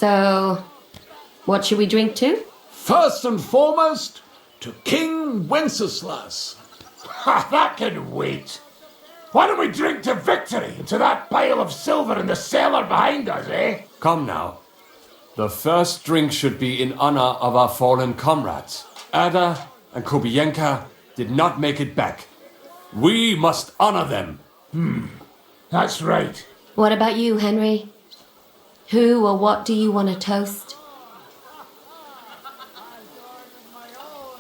So, what should we drink to? First and foremost, to King Wenceslas. Ha, that can wait. Why don't we drink to victory and to that pile of silver in the cellar behind us, eh? Come now. The first drink should be in honor of our fallen comrades. Ada and Kubienka did not make it back. We must honor them. That's right. What about you, Henry? Who or what do you want to toast?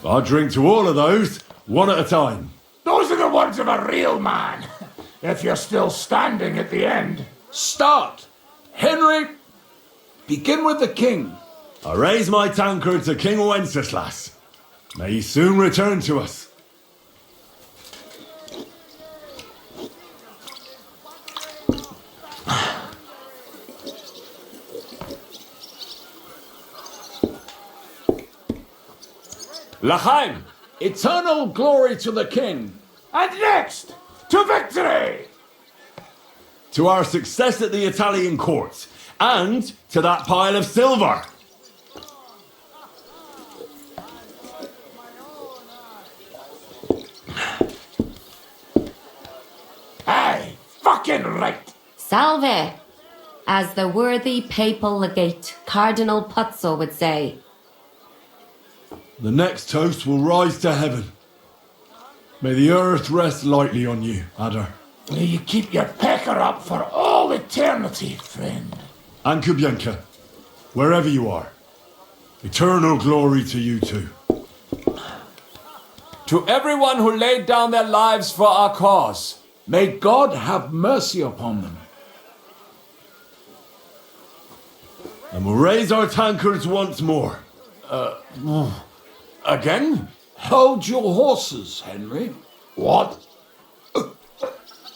I drink to all of those, one at a time. Those are the words of a real man. If you're still standing at the end. Start. Henry, begin with the king. I raise my tankard to King Wenceslas. May he soon return to us. L'chaim! Eternal glory to the king. And next, to victory! To our success at the Italian court, and to that pile of silver. Aye, fucking right. Salve! As the worthy papal legate, Cardinal Puzzo would say. The next toast will rise to heaven. May the earth rest lightly on you, Ada. May you keep your pecker up for all eternity, friend. And Kubienka, wherever you are. Eternal glory to you too. To everyone who laid down their lives for our cause. May God have mercy upon them. And we'll raise our tankards once more. Again? Hold your horses, Henry. What?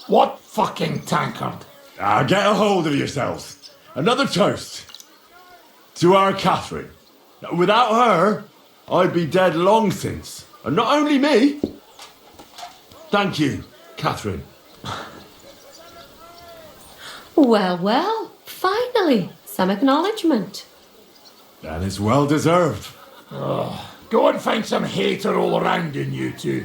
What fucking tankard? Get a hold of yourselves. Another toast. To our Catherine. Without her, I'd be dead long since. And not only me. Thank you, Catherine. Well, well, finally, some acknowledgement. And it's well deserved. Go and find some hater all around in you two.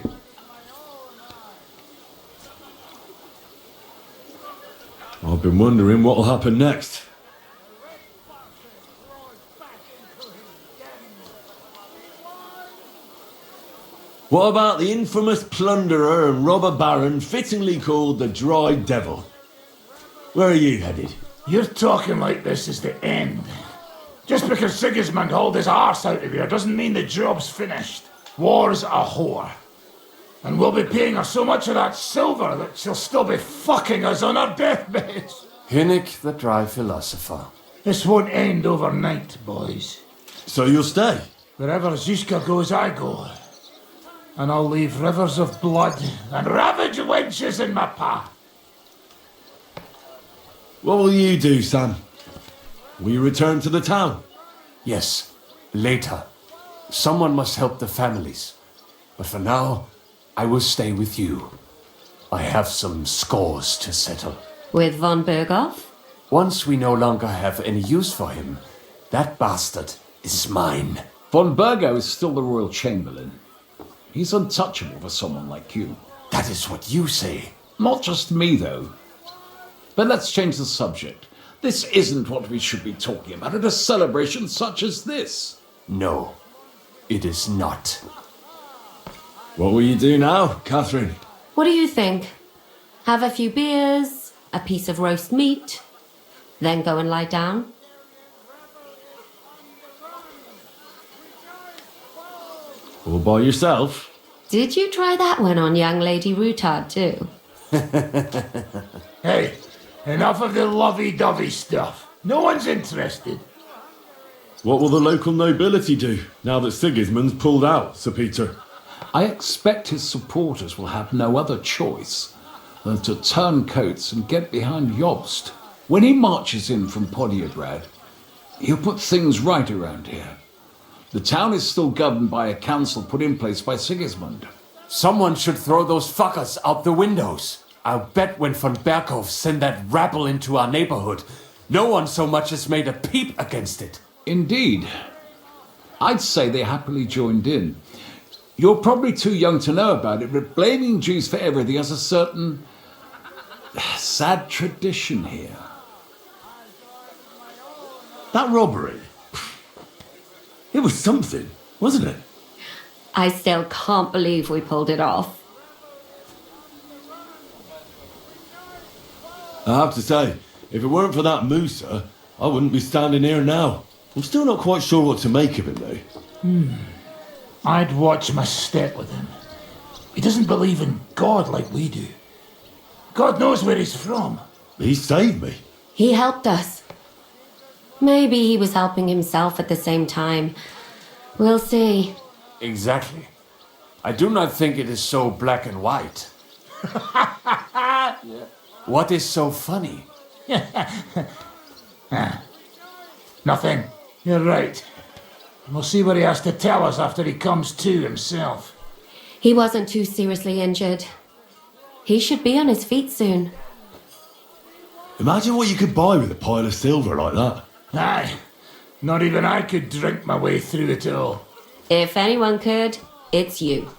I've been wondering what'll happen next. What about the infamous plunderer and robber baron fittingly called the Dry Devil? Where are you headed? You're talking like this is the end. Just because Sigismund hauled his arse out of here doesn't mean the job's finished. War's a whore. And we'll be paying her so much of that silver that she'll still be fucking us on her deathbeds. Hinnick the dry philosopher. This won't end overnight, boys. So you'll stay? Wherever Zuzka goes, I go. And I'll leave rivers of blood and ravaged wenches in my path. What will you do, Sam? Will you return to the town? Yes, later. Someone must help the families. But for now, I will stay with you. I have some scores to settle. With von Berghoff? Once we no longer have any use for him, that bastard is mine. Von Burgo is still the royal chamberlain. He's untouchable for someone like you. That is what you say. Not just me, though. But let's change the subject. This isn't what we should be talking about at a celebration such as this. No, it is not. What will you do now, Catherine? What do you think? Have a few beers, a piece of roast meat, then go and lie down? All by yourself? Did you try that one on young Lady Routard too? Hey, enough of the lovey-dovey stuff. No one's interested. What will the local nobility do now that Sigismund's pulled out, Sir Peter? I expect his supporters will have no other choice than to turn coats and get behind Jobst. When he marches in from Podiebrad, he'll put things right around here. The town is still governed by a council put in place by Sigismund. Someone should throw those fuckers out the windows. I'll bet when von Berghoff sent that rabble into our neighborhood, No one so much as made a peep against it. Indeed. I'd say they happily joined in. You're probably too young to know about it, but blaming Jews for everything has a certain sad tradition here. That robbery. It was something, wasn't it? I still can't believe we pulled it off. I have to say, if it weren't for that Musa, I wouldn't be standing here now. I'm still not quite sure what to make of him, though. I'd watch my step with him. He doesn't believe in God like we do. God knows where he's from. He saved me. He helped us. Maybe he was helping himself at the same time. We'll see. Exactly. I do not think it is so black and white. What is so funny? Nothing. You're right. We'll see what he has to tell us after he comes to himself. He wasn't too seriously injured. He should be on his feet soon. Imagine what you could buy with a pile of silver like that. Aye. Not even I could drink my way through it all. If anyone could, it's you.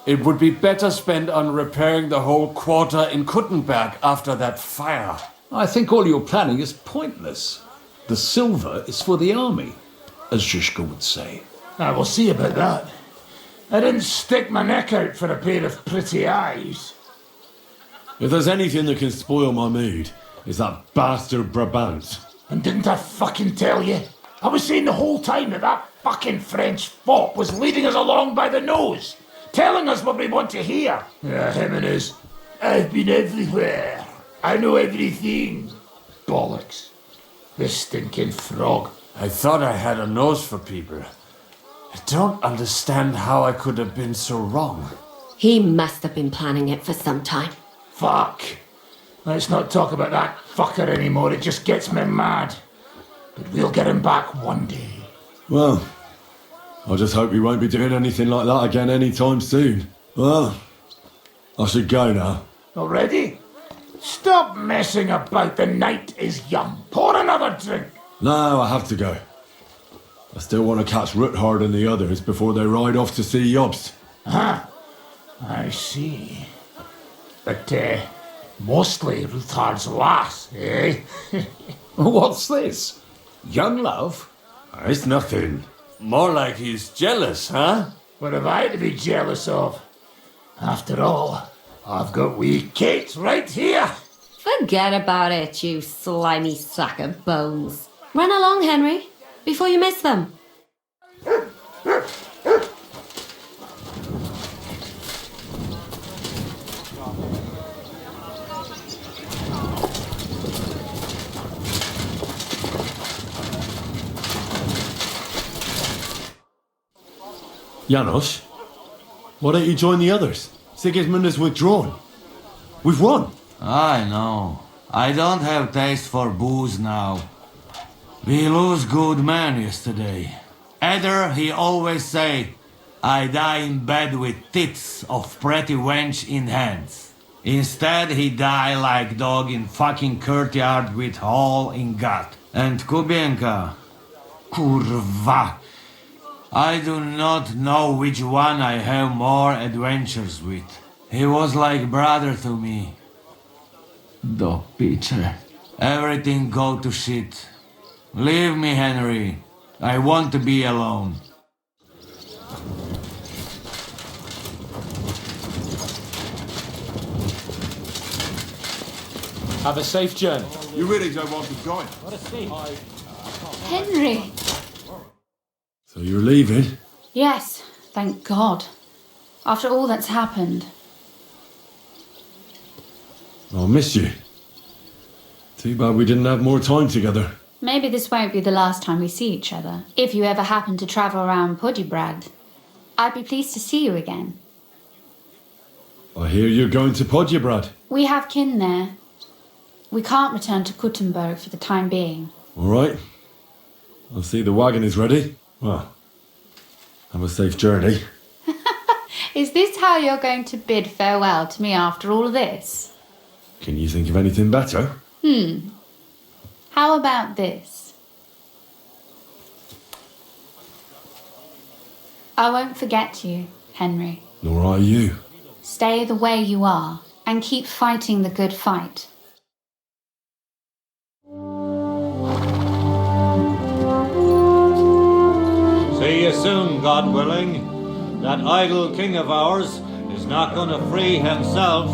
It would be better spent on repairing the whole quarter in Kuttenberg after that fire. I think all your planning is pointless. The silver is for the army, as Zizka would say. We'll see about that. I didn't stick my neck out for a pair of pretty eyes. If there's anything that can spoil my mood, it's that bastard Brabant. And didn't I fucking tell you? I was saying the whole time that fucking French fop was leading us along by the nose, telling us what we want to hear. Yeah, him and his, I've been everywhere. I know everything. Bollocks. This stinking frog. I thought I had a nose for people. I don't understand how I could have been so wrong. He must have been planning it for some time. Fuck. Let's not talk about that fucker anymore. It just gets me mad. But we'll get him back one day. Well, I just hope we won't be doing anything like that again anytime soon. Well, I should go now. Already? Stop messing about. The night is young. Pour another drink. No, I have to go. I still want to catch Ruthard and the others before they ride off to see Jobst. I see. But, mostly Ruthard's lass, eh? What's this? Young love? It's nothing. More like he's jealous, huh? What have I to be jealous of? After all, I've got wee Kate right here. Forget about it, you slimy sack of bones. Run along, Henry, before you miss them. Janos, why don't you join the others? Sigismund has withdrawn. We've won. I know. I don't have taste for booze now. We lose good men yesterday. Either he always say, I die in bed with tits of pretty wench in hands. Instead he die like dog in fucking courtyard with hole in gut. And Kubienka, kurwa. I do not know which one I have more adventures with. He was like brother to me. Dog pitcher. Everything go to shit. Leave me, Henry. I want to be alone. Have a safe journey. You really don't want to join? Henry! So you're leaving? Yes, thank God. After all that's happened. I'll miss you. Too bad we didn't have more time together. Maybe this won't be the last time we see each other. If you ever happen to travel around Podjebrad, I'd be pleased to see you again. I hear you're going to Podjebrad. We have kin there. We can't return to Kuttenberg for the time being. All right. I see the wagon is ready. Well, have a safe journey. Is this how you're going to bid farewell to me after all of this? Can you think of anything better? How about this? I won't forget you, Henry. Nor are you. Stay the way you are and keep fighting the good fight. See you soon, God willing. That idle king of ours is not going to free himself.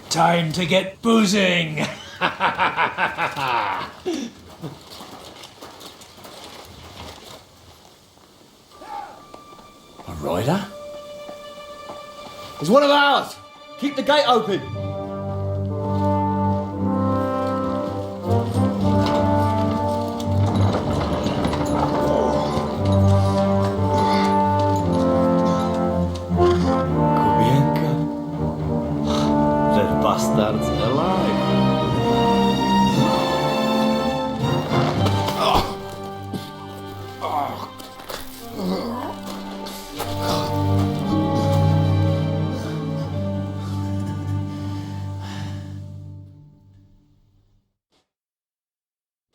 Time to get boozing! A rider? It's one of ours! Keep the gate open! Kubienka? That bastard's alive.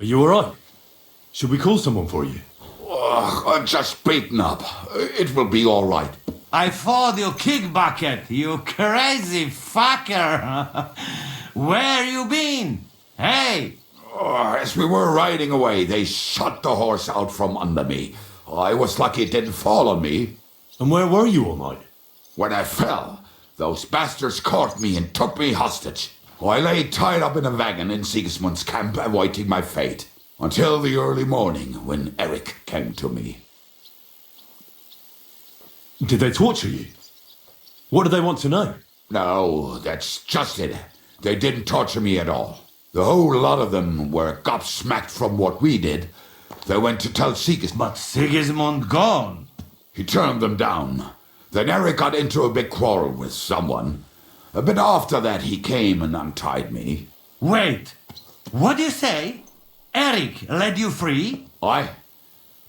Are you alright? Should we call someone for you? I'm just beaten up. It will be all right. I fought you kick bucket, you crazy fucker. Where you been? Hey, As we were riding away, they shot the horse out from under me. I was lucky it didn't fall on me. And where were you all night? When I fell, those bastards caught me and took me hostage. I lay tied up in a wagon in Sigismund's camp awaiting my fate. Until the early morning when Eric came to me. Did they torture you? What do they want to know? No, that's just it. They didn't torture me at all. The whole lot of them were gobsmacked from what we did. They went to tell Sigismund. but Sigismund gone. He turned them down. Then Eric got into a big quarrel with someone. A bit after that, he came and untied me. Wait, what do you say? Eric let you free? Aye,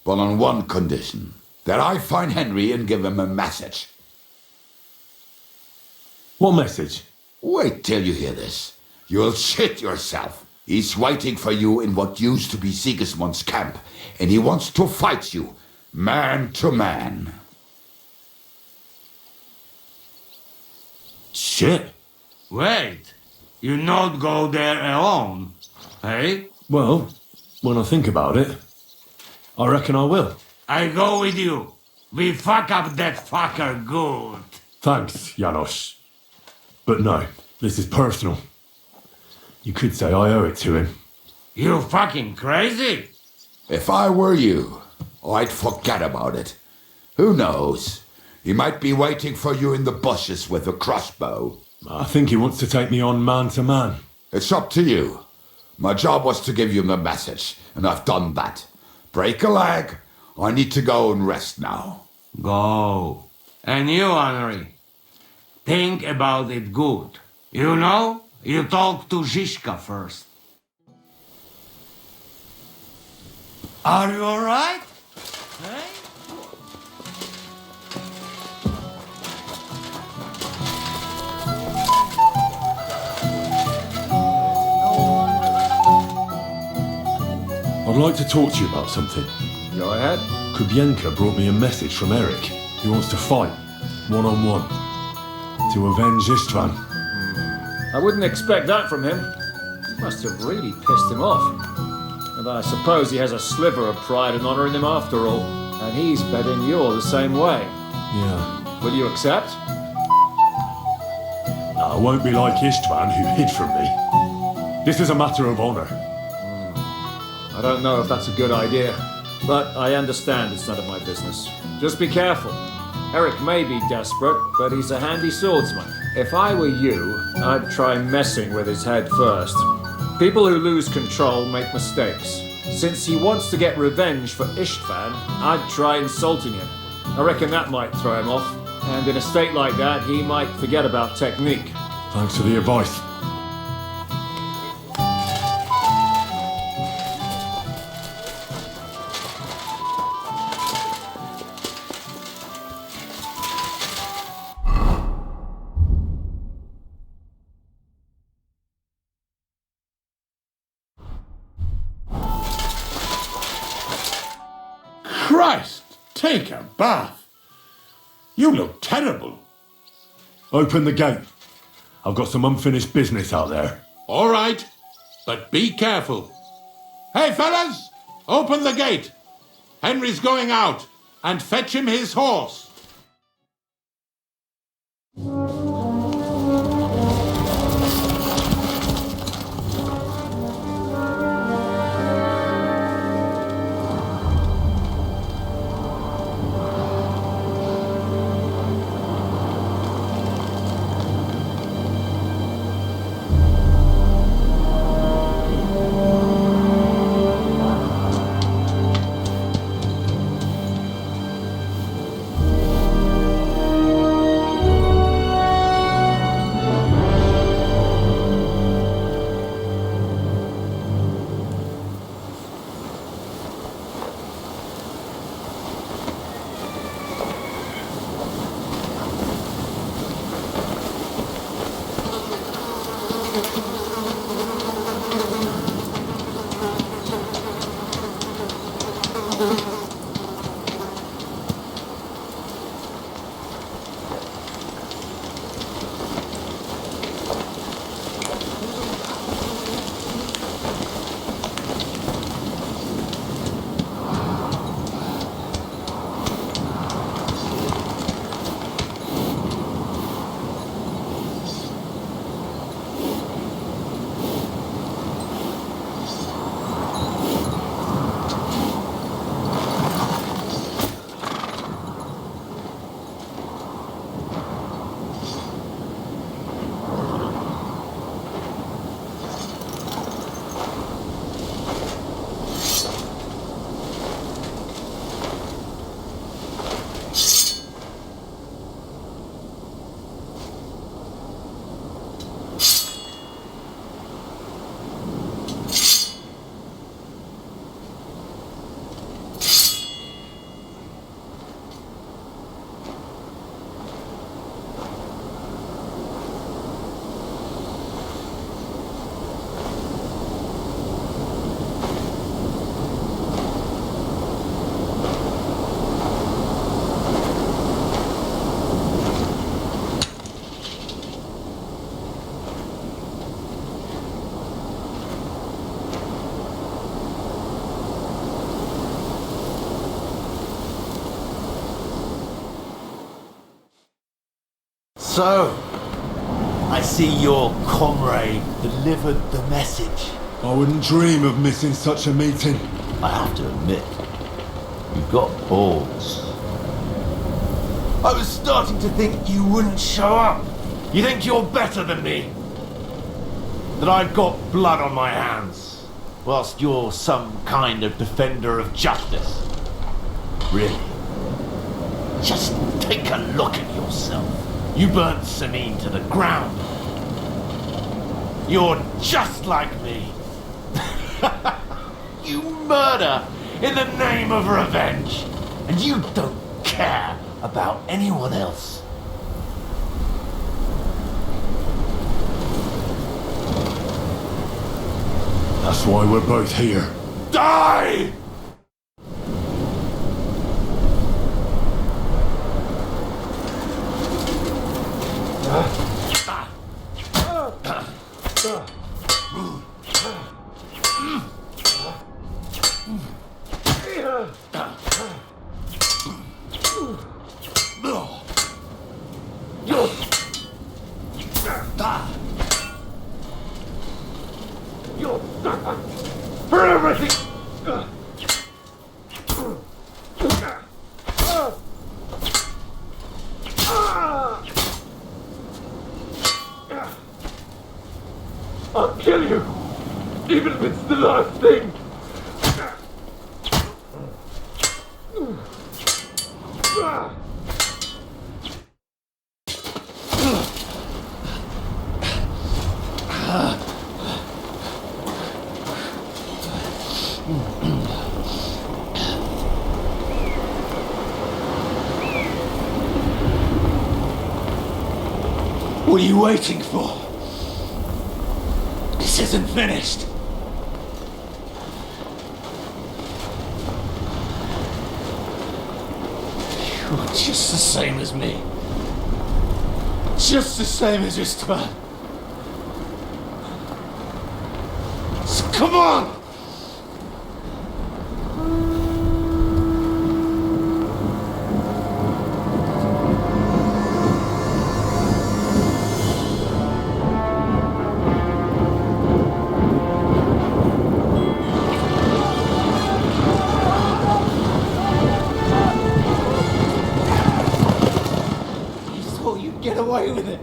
but on one condition. That I find Henry and give him a message. What message? Wait till you hear this. You'll shit yourself. He's waiting for you in what used to be Sigismund's camp, and he wants to fight you, man to man. Shit. Wait, you not go there alone, hey? Well, when I think about it, I reckon I will. I go with you. We fuck up that fucker good. Thanks, Janos. But no, this is personal. You could say I owe it to him. You fucking crazy? If I were you, I'd forget about it. Who knows? He might be waiting for you in the bushes with a crossbow. I think he wants to take me on man to man. It's up to you. My job was to give you the message, and I've done that. Break a leg. I need to go and rest now. Go. And you, Henry, think about it good. You know, you talk to Zizka first. Are you alright? Hey? I'd like to talk to you about something. Go ahead. Kubienka brought me a message from Eric. He wants to fight, one-on-one, to avenge Istvan. I wouldn't expect that from him. Must have really pissed him off. And I suppose he has a sliver of pride and honor in him after all. And he's betting you're the same way. Yeah. Will you accept? I won't be like Istvan, who hid from me. This is a matter of honor. I don't know if that's a good idea, but I understand it's none of my business. Just be careful. Eric may be desperate, but he's a handy swordsman. If I were you, I'd try messing with his head first. People who lose control make mistakes. Since he wants to get revenge for Istvan, I'd try insulting him. I reckon that might throw him off, and in a state like that, he might forget about technique. Thanks for the advice. Take a bath? You look terrible. Open the gate. I've got some unfinished business out there. All right, but be careful. Hey, fellas, open the gate. Henry's going out, and fetch him his horse. So, I see your comrade delivered the message. I wouldn't dream of missing such a meeting. I have to admit, you've got balls. I was starting to think you wouldn't show up. You think you're better than me? That I've got blood on my hands, whilst you're some kind of defender of justice. Really? Just take a look at yourself. You burnt Samine to the ground. You're just like me. You murder in the name of revenge. And you don't care about anyone else. That's why we're both here. Die! For everything! I'll kill you, even if it's the last thing. What are you waiting for? This isn't finished. Just the same as me. Just the same as Istvan. So come on! Get away with it.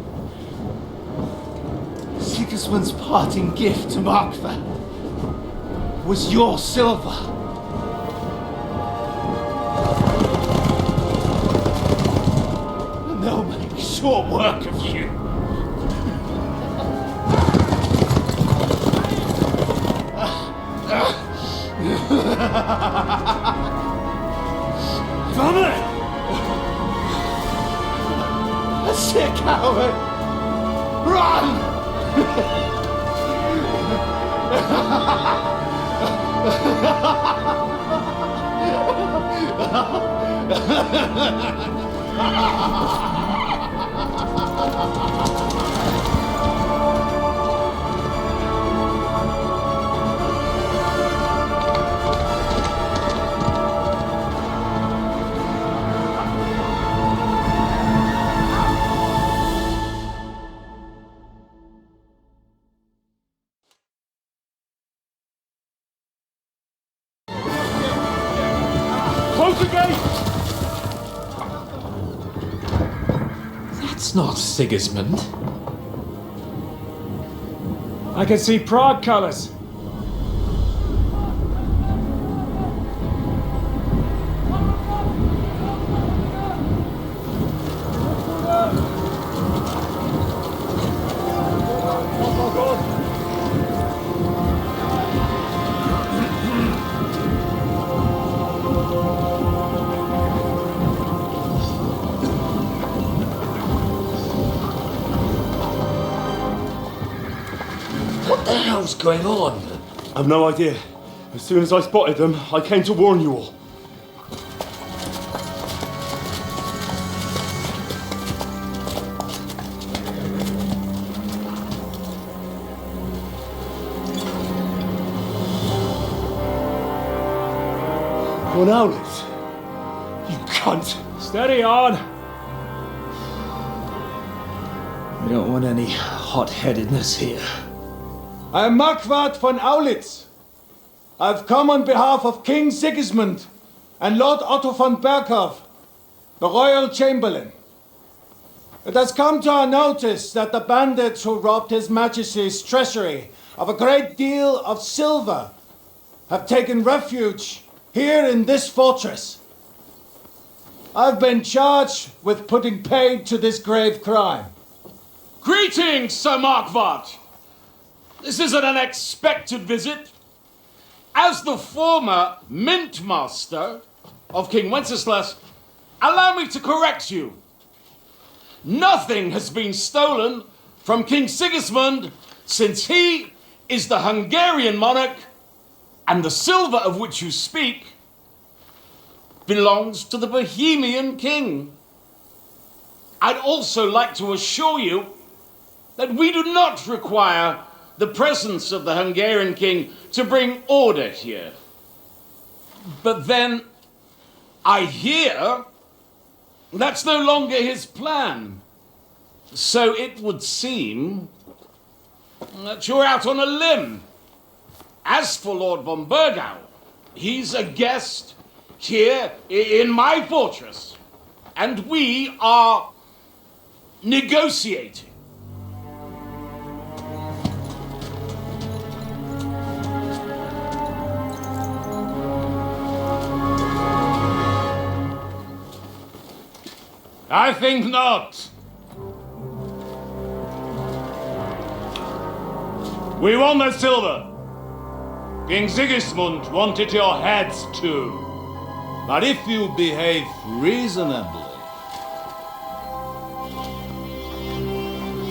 Sigismund's parting gift to Markvar was your silver. And they'll make short work of you. Damn it! Sick coward! Run! Close the gate! That's not Sigismund. I can see Prague colors. What the hell's going on? I've no idea. As soon as I spotted them, I came to warn you all. One Owlet. You cunt. Steady on. We don't want any hot-headedness here. I am Markvart von Aulitz. I've come on behalf of King Sigismund and Lord Otto von Berghoff, the Royal Chamberlain. It has come to our notice that the bandits who robbed His Majesty's treasury of a great deal of silver have taken refuge here in this fortress. I've been charged with putting paid to this grave crime. Greetings, Sir Markvart! This is an unexpected visit. As the former mint master of King Wenceslas, allow me to correct you. Nothing has been stolen from King Sigismund since he is the Hungarian monarch, and the silver of which you speak belongs to the Bohemian king. I'd also like to assure you that we do not require the presence of the Hungarian king to bring order here. But then I hear that's no longer his plan. So it would seem that you're out on a limb. As for Lord von Burgau, he's a guest here in my fortress, and we are negotiating. I think not. We want the silver. King Sigismund wanted your heads too. But if you behave reasonably,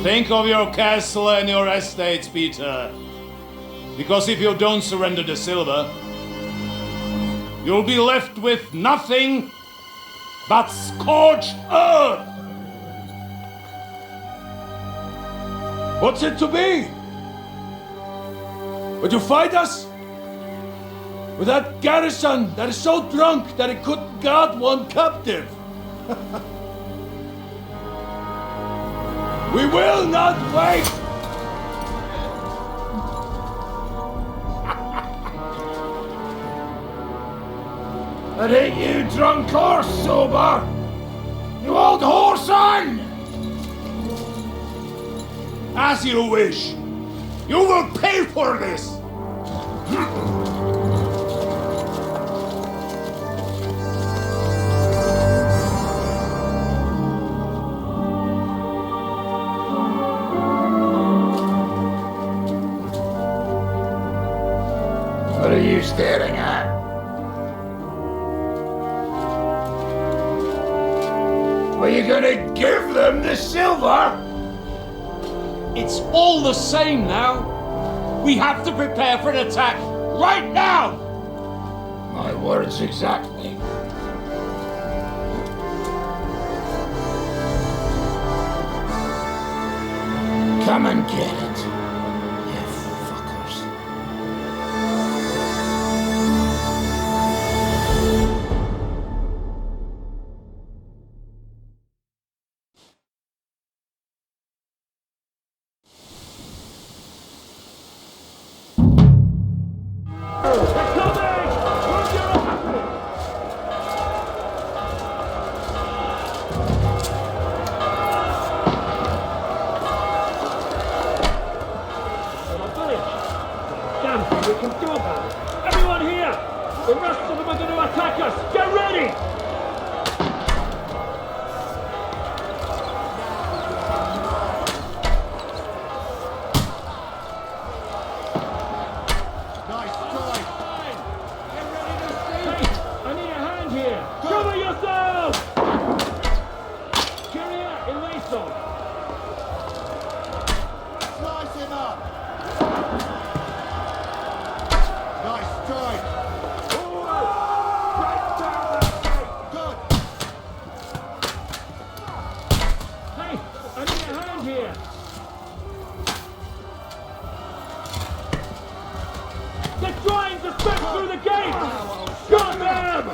think of your castle and your estates, Peter. Because if you don't surrender the silver, you'll be left with nothing That scorched earth! What's it to be? Would you fight us? With that garrison that is so drunk that it couldn't guard one captive? We will not wait! That ain't you drunk or sober, you old whoreson! As you wish. You will pay for this! What are you staring at? Are you gonna give them the silver? It's all the same now. We have to prepare for an attack right now! My words exactly. Come and get it, you fuckers. We can do about it. Everyone here! The rest of them are going to attack us! Get ready! Nice try. Hey, I need a hand here! Cover yourself! Kyria eleison! Slice him up. Nice try. Good. Hey, I need a hand here! They're trying to step through the gate! Got them!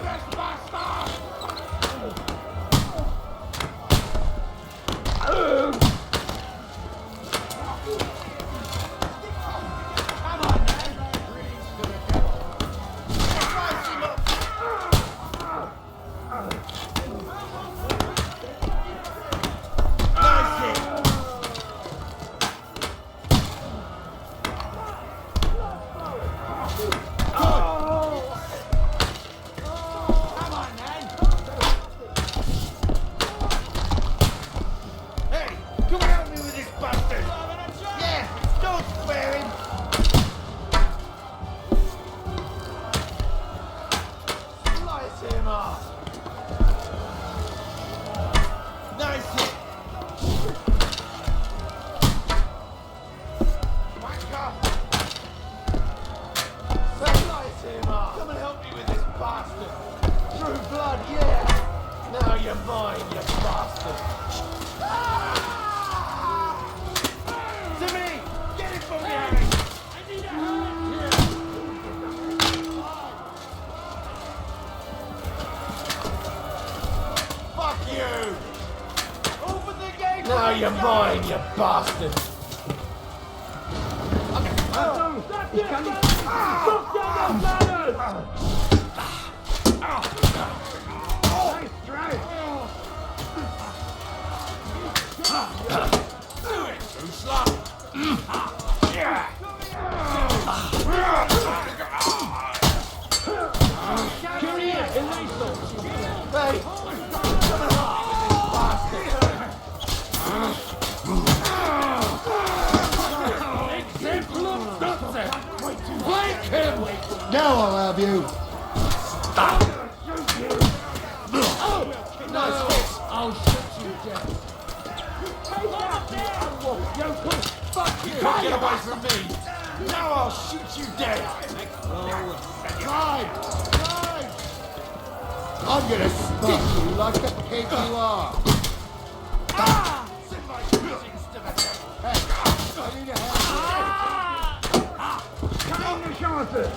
Come and help me with this bastard. True blood, yeah. Now you're mine, you bastard. To me! Get it from me, Harry! I need a hand here! Fuck you! Open the gate! Now you're mine, you bastard! Look down those ladders! Nice try! Do it, Usla! Yeah! Kyria eleison! Hey! Come and help me with this bastard! Now I'll have you. Nice hit! I'll shoot you dead. Fuck you! Can't get away from me! Now I'll shoot you dead! Drive! Drive! I'm gonna stick you like a pig you are. Send my greetings to the Hey, I need a hand. Down the chances!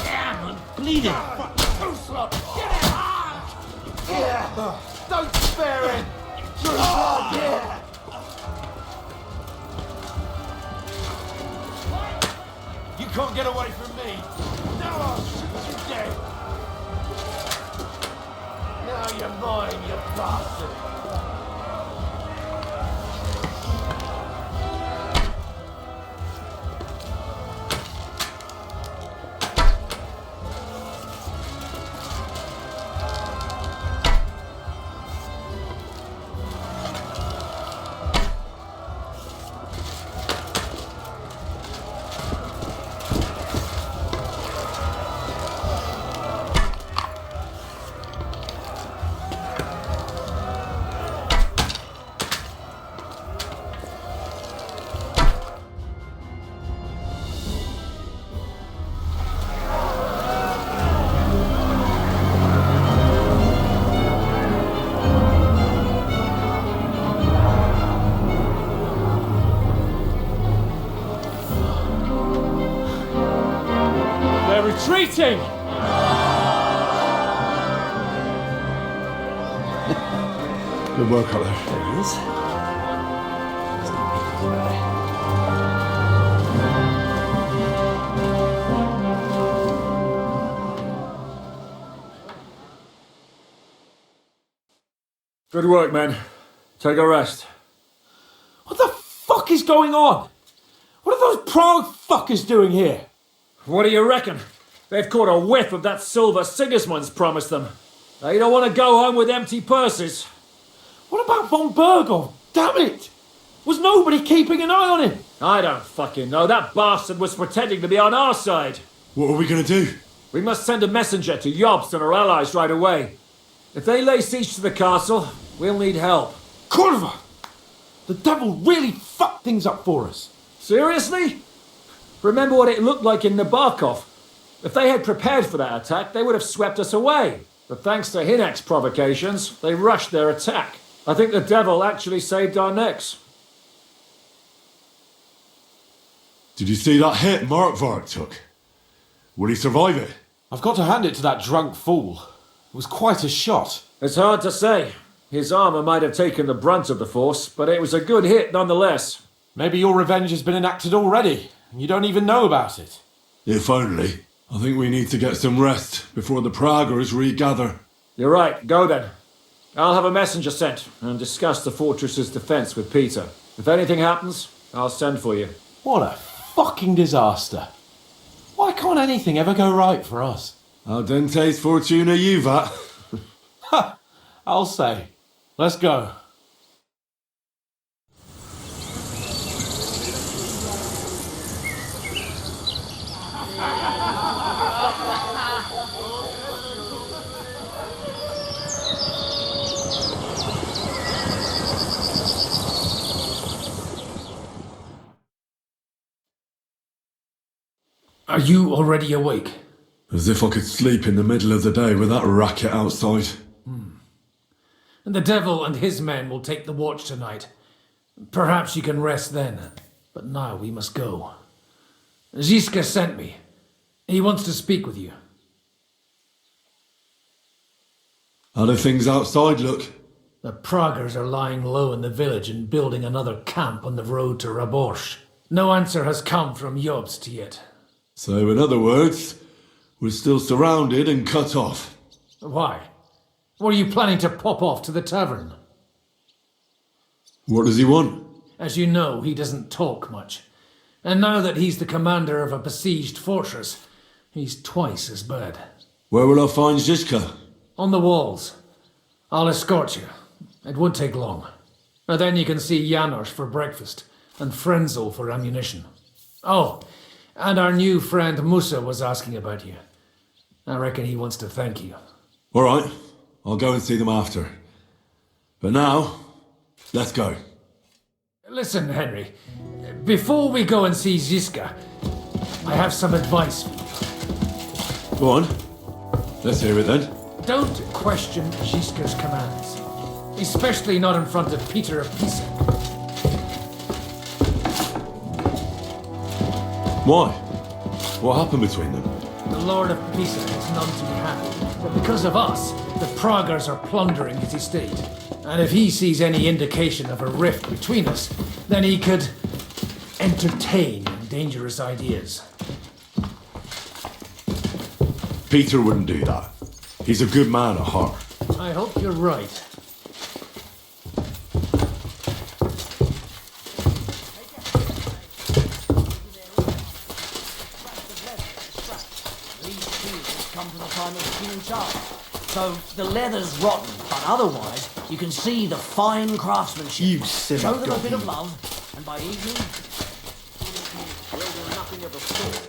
Damn, I'm bleeding. Too slow. Get it! Yeah. Don't spare him. True blood, yeah. You can't get away from me. Now I'll shoot you dead. Now you're mine, you bastard. Retreating! Good work, Oliver. There he is. Good work, men. Take a rest. What the fuck is going on? What are those Prague fuckers doing here? What do you reckon? They've caught a whiff of that silver Sigismund's promised them. They don't want to go home with empty purses. What about von Bergov? Damn it! Was nobody keeping an eye on him? I don't fucking know. That bastard was pretending to be on our side. What are we gonna do? We must send a messenger to Jobst and our allies right away. If they lay siege to the castle, we'll need help. Kurva! The devil really fucked things up for us. Seriously? Remember what it looked like in Nabokov. If they had prepared for that attack, they would have swept us away. But thanks to Hinek's provocations, they rushed their attack. I think the devil actually saved our necks. Did you see that hit Markvark took? Will he survive it? I've got to hand it to that drunk fool. It was quite a shot. It's hard to say. His armour might have taken the brunt of the force, but it was a good hit nonetheless. Maybe your revenge has been enacted already, and you don't even know about it. If only. I think we need to get some rest before the Praguers regather. You're right, go then. I'll have a messenger sent and discuss the fortress's defence with Peter. If anything happens, I'll send for you. What a fucking disaster. Why can't anything ever go right for us? Al dente's fortuna juvat. Ha! I'll say. Let's go. Are you already awake? As if I could sleep in the middle of the day with that racket outside. And the devil and his men will take the watch tonight. Perhaps you can rest then. But now we must go. Ziska sent me. He wants to speak with you. How do things outside look? The Praguers are lying low in the village and building another camp on the road to Raborsh. No answer has come from Jobst yet. So, in other words, we're still surrounded and cut off. Why? What are you planning to pop off to the tavern? What does he want? As you know, he doesn't talk much. And now that he's the commander of a besieged fortress, he's twice as bad. Where will I find Zizka? On the walls. I'll escort you. It won't take long. And then you can see Janos for breakfast, and Frenzel for ammunition. Oh, and our new friend Musa was asking about you. I reckon he wants to thank you. All right, I'll go and see them after. But now, let's go. Listen, Henry. Before we go and see Ziska, I have some advice for you. Go on. Let's hear it then. Don't question Ziska's commands. Especially not in front of Peter of Pisa. Why? What happened between them? The Lord of Pisa is none too happy, but because of us, the Praguers are plundering his estate. And if he sees any indication of a rift between us, then he could entertain dangerous ideas. Peter wouldn't do that. He's a good man at heart. I hope you're right. Come from the time of King Charles. So the leather's rotten, but otherwise you can see the fine craftsmanship. You silly Show them a bit of goblin. love, and by evening, nothing of the sort.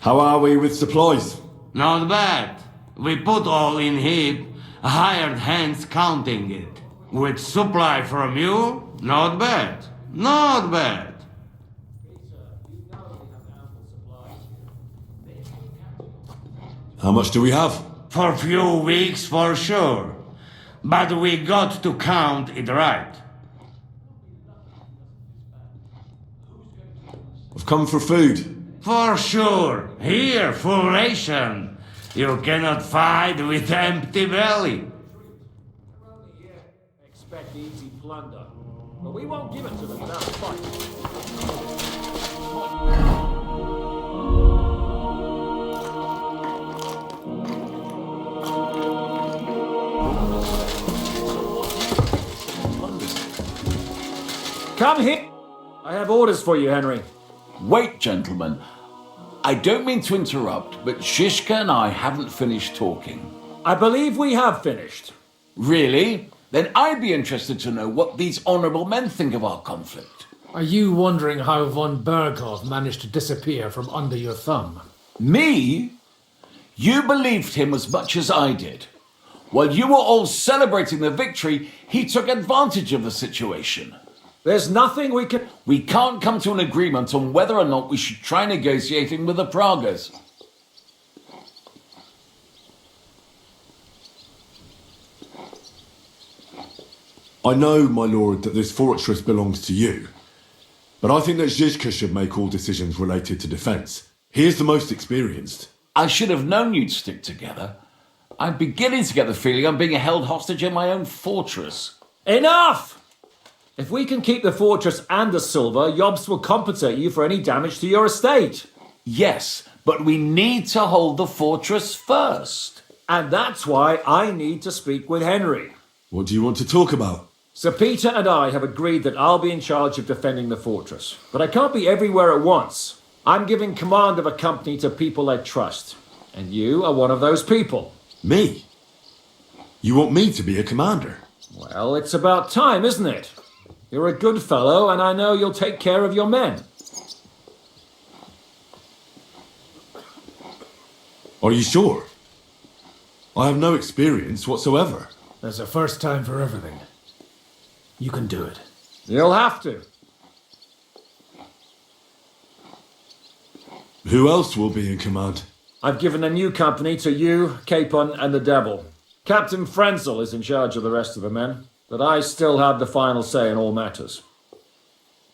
How are we with supplies? Not bad. We put all in heap, hired hands counting it. With supply from you, not bad. Not bad. How much do we have? For a few weeks, for sure. But we got to count it right. I've come for food. For sure. Here, full ration. You cannot fight with empty belly. Expect easy plunder, but we won't give it to them without a fight. Come here! I have orders for you, Henry. Wait, gentlemen. I don't mean to interrupt, but Shishka and I haven't finished talking. I believe we have finished. Really? Then I'd be interested to know what these honourable men think of our conflict. Are you wondering how von Berghoff managed to disappear from under your thumb? Me? You believed him as much as I did. While you were all celebrating the victory, he took advantage of the situation. There's nothing we can... We can't come to an agreement on whether or not we should try negotiating with the Pragas. I know, my lord, that this fortress belongs to you. But I think that Zizka should make all decisions related to defence. He is the most experienced. I should have known you'd stick together. I'm beginning to get the feeling I'm being held hostage in my own fortress. Enough! If we can keep the fortress and the silver, Yobst will compensate you for any damage to your estate. Yes, but we need to hold the fortress first. And that's why I need to speak with Henry. What do you want to talk about? Sir Peter and I have agreed that I'll be in charge of defending the fortress. But I can't be everywhere at once. I'm giving command of a company to people I trust. And you are one of those people. Me? You want me to be a commander? Well, it's about time, isn't it? You're a good fellow, and I know you'll take care of your men. Are you sure? I have no experience whatsoever. There's a first time for everything. You can do it. You'll have to. Who else will be in command? I've given a new company to you, Capon, and the Devil. Captain Frenzel is in charge of the rest of the men, but I still have the final say in all matters.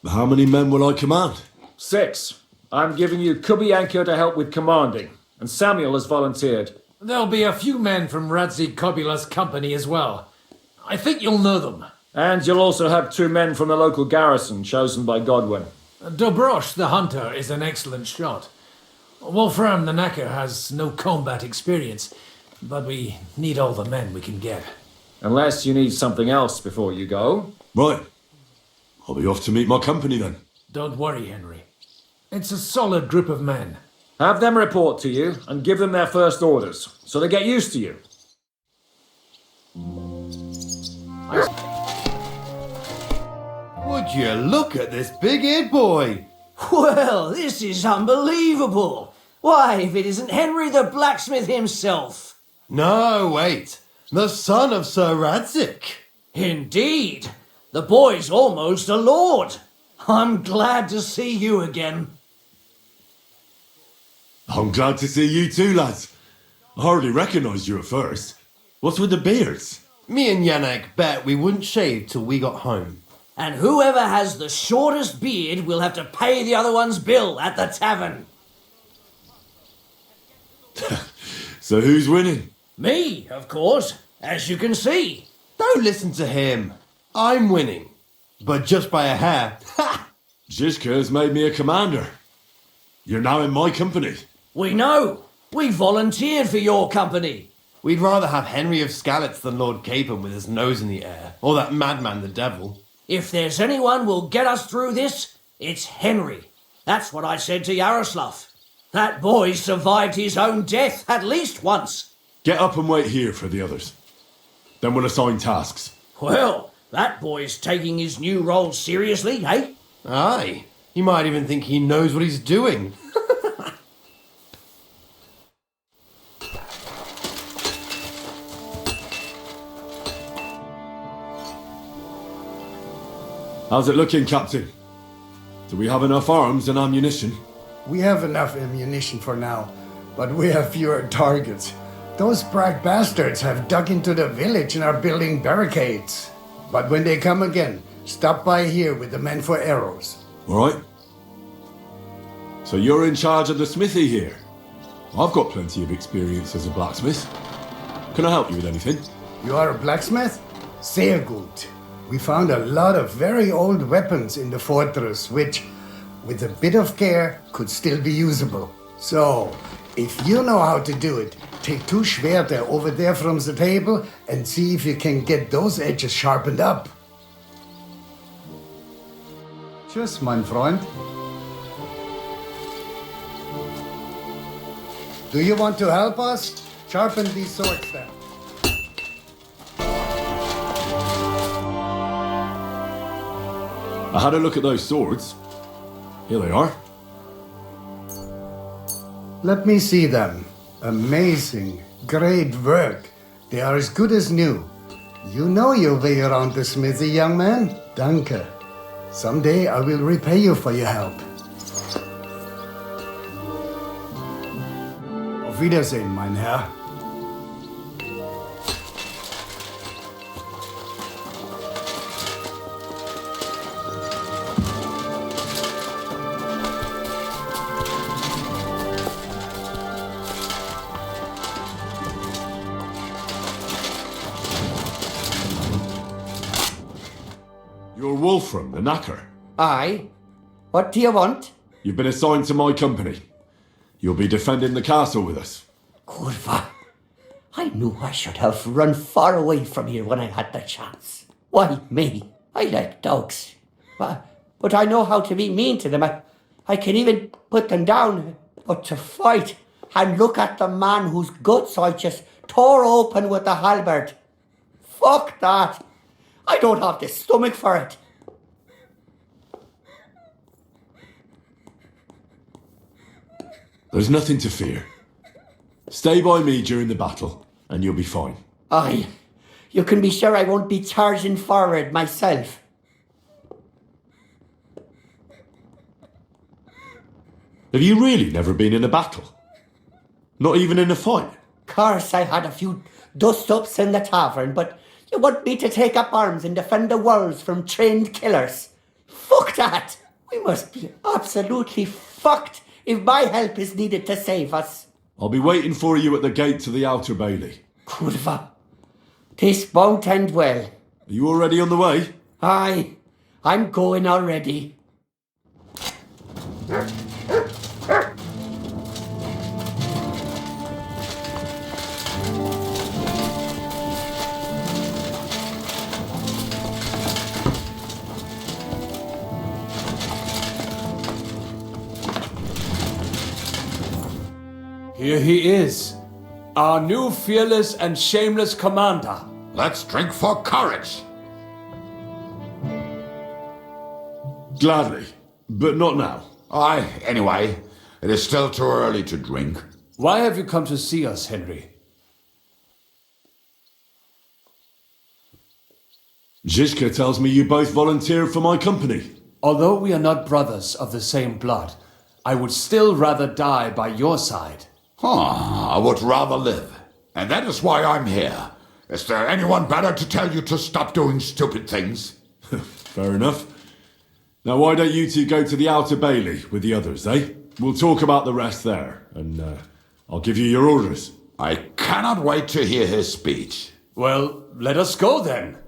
How many men will I command? 6. I'm giving you Kubienko to help with commanding, and Samuel has volunteered. There'll be a few men from Radzi Kobula's company as well. I think you'll know them. And you'll also have 2 men from the local garrison chosen by Godwin. Dobrosh the hunter is an excellent shot. Wolfram the knacker has no combat experience, but we need all the men we can get. Unless you need something else before you go. Right. I'll be off to meet my company then. Don't worry, Henry. It's a solid group of men. Have them report to you and give them their first orders, so they get used to you. Would you look at this big-eared boy? Well, this is unbelievable. Why, if it isn't Henry the blacksmith himself. No, wait. The son of Sir Radzik. Indeed. The boy's almost a lord. I'm glad to see you again. I'm glad to see you too, lads. I hardly recognised you at first. What's with the beards? Me and Yannick bet we wouldn't shave till we got home. And whoever has the shortest beard will have to pay the other one's bill at the tavern. So who's winning? Me, of course, as you can see. Don't listen to him. I'm winning. But just by a hair. Zizka has made me a commander. You're now in my company. We know. We volunteered for your company. We'd rather have Henry of Skalitz than Lord Capon with his nose in the air. Or that madman, the devil. If there's anyone will get us through this, it's Henry. That's what I said to Yaroslav. That boy survived his own death at least once. Get up and wait here for the others. Then we'll assign tasks. Well, that boy's taking his new role seriously, eh? Aye. You might even think he knows what he's doing. How's it looking, Captain? Do we have enough arms and ammunition? We have enough ammunition for now, but we have fewer targets. Those Bragg bastards have dug into the village and are building barricades. But when they come again, stop by here with the men for arrows. All right. So you're in charge of the smithy here? I've got plenty of experience as a blacksmith. Can I help you with anything? You are a blacksmith? Sehr gut. We found a lot of very old weapons in the fortress, which, with a bit of care, could still be usable. So, if you know how to do it, take 2 Schwerter over there from the table and see if you can get those edges sharpened up. Tschüss, mein Freund. Do you want to help us? Sharpen these swords then. I had a look at those swords. Here they are. Let me see them. Amazing. Great work. They are as good as new. You know your way around the smithy, young man. Danke. Someday I will repay you for your help. Auf Wiedersehen, mein Herr. You're Wolfram, the knacker. Aye. What do you want? You've been assigned to my company. You'll be defending the castle with us. Kurva. I knew I should have run far away from here when I had the chance. Why me? I like dogs. But I know how to be mean to them. I can even put them down. But to fight and look at the man whose guts I just tore open with the halberd. Fuck that. I don't have the stomach for it. There's nothing to fear. Stay by me during the battle, and you'll be fine. Aye. You can be sure I won't be charging forward myself. Have you really never been in a battle? Not even in a fight? Course I had a few dust-ups in the tavern, but you want me to take up arms and defend the walls from trained killers? Fuck that! We must be absolutely fucked if my help is needed to save us. I'll be waiting for you at the gate to the outer bailey. Kurva. This won't end well. Are you already on the way? Aye. I'm going already. Here he is, our new fearless and shameless commander. Let's drink for courage. Gladly, but not now. Aye, anyway, it is still too early to drink. Why have you come to see us, Henry? Zizka tells me you both volunteered for my company. Although we are not brothers of the same blood, I would still rather die by your side. I would rather live. And that is why I'm here. Is there anyone better to tell you to stop doing stupid things? Fair enough. Now why don't you two go to the Outer Bailey with the others, eh? We'll talk about the rest there, and I'll give you your orders. I cannot wait to hear his speech. Well, let us go then.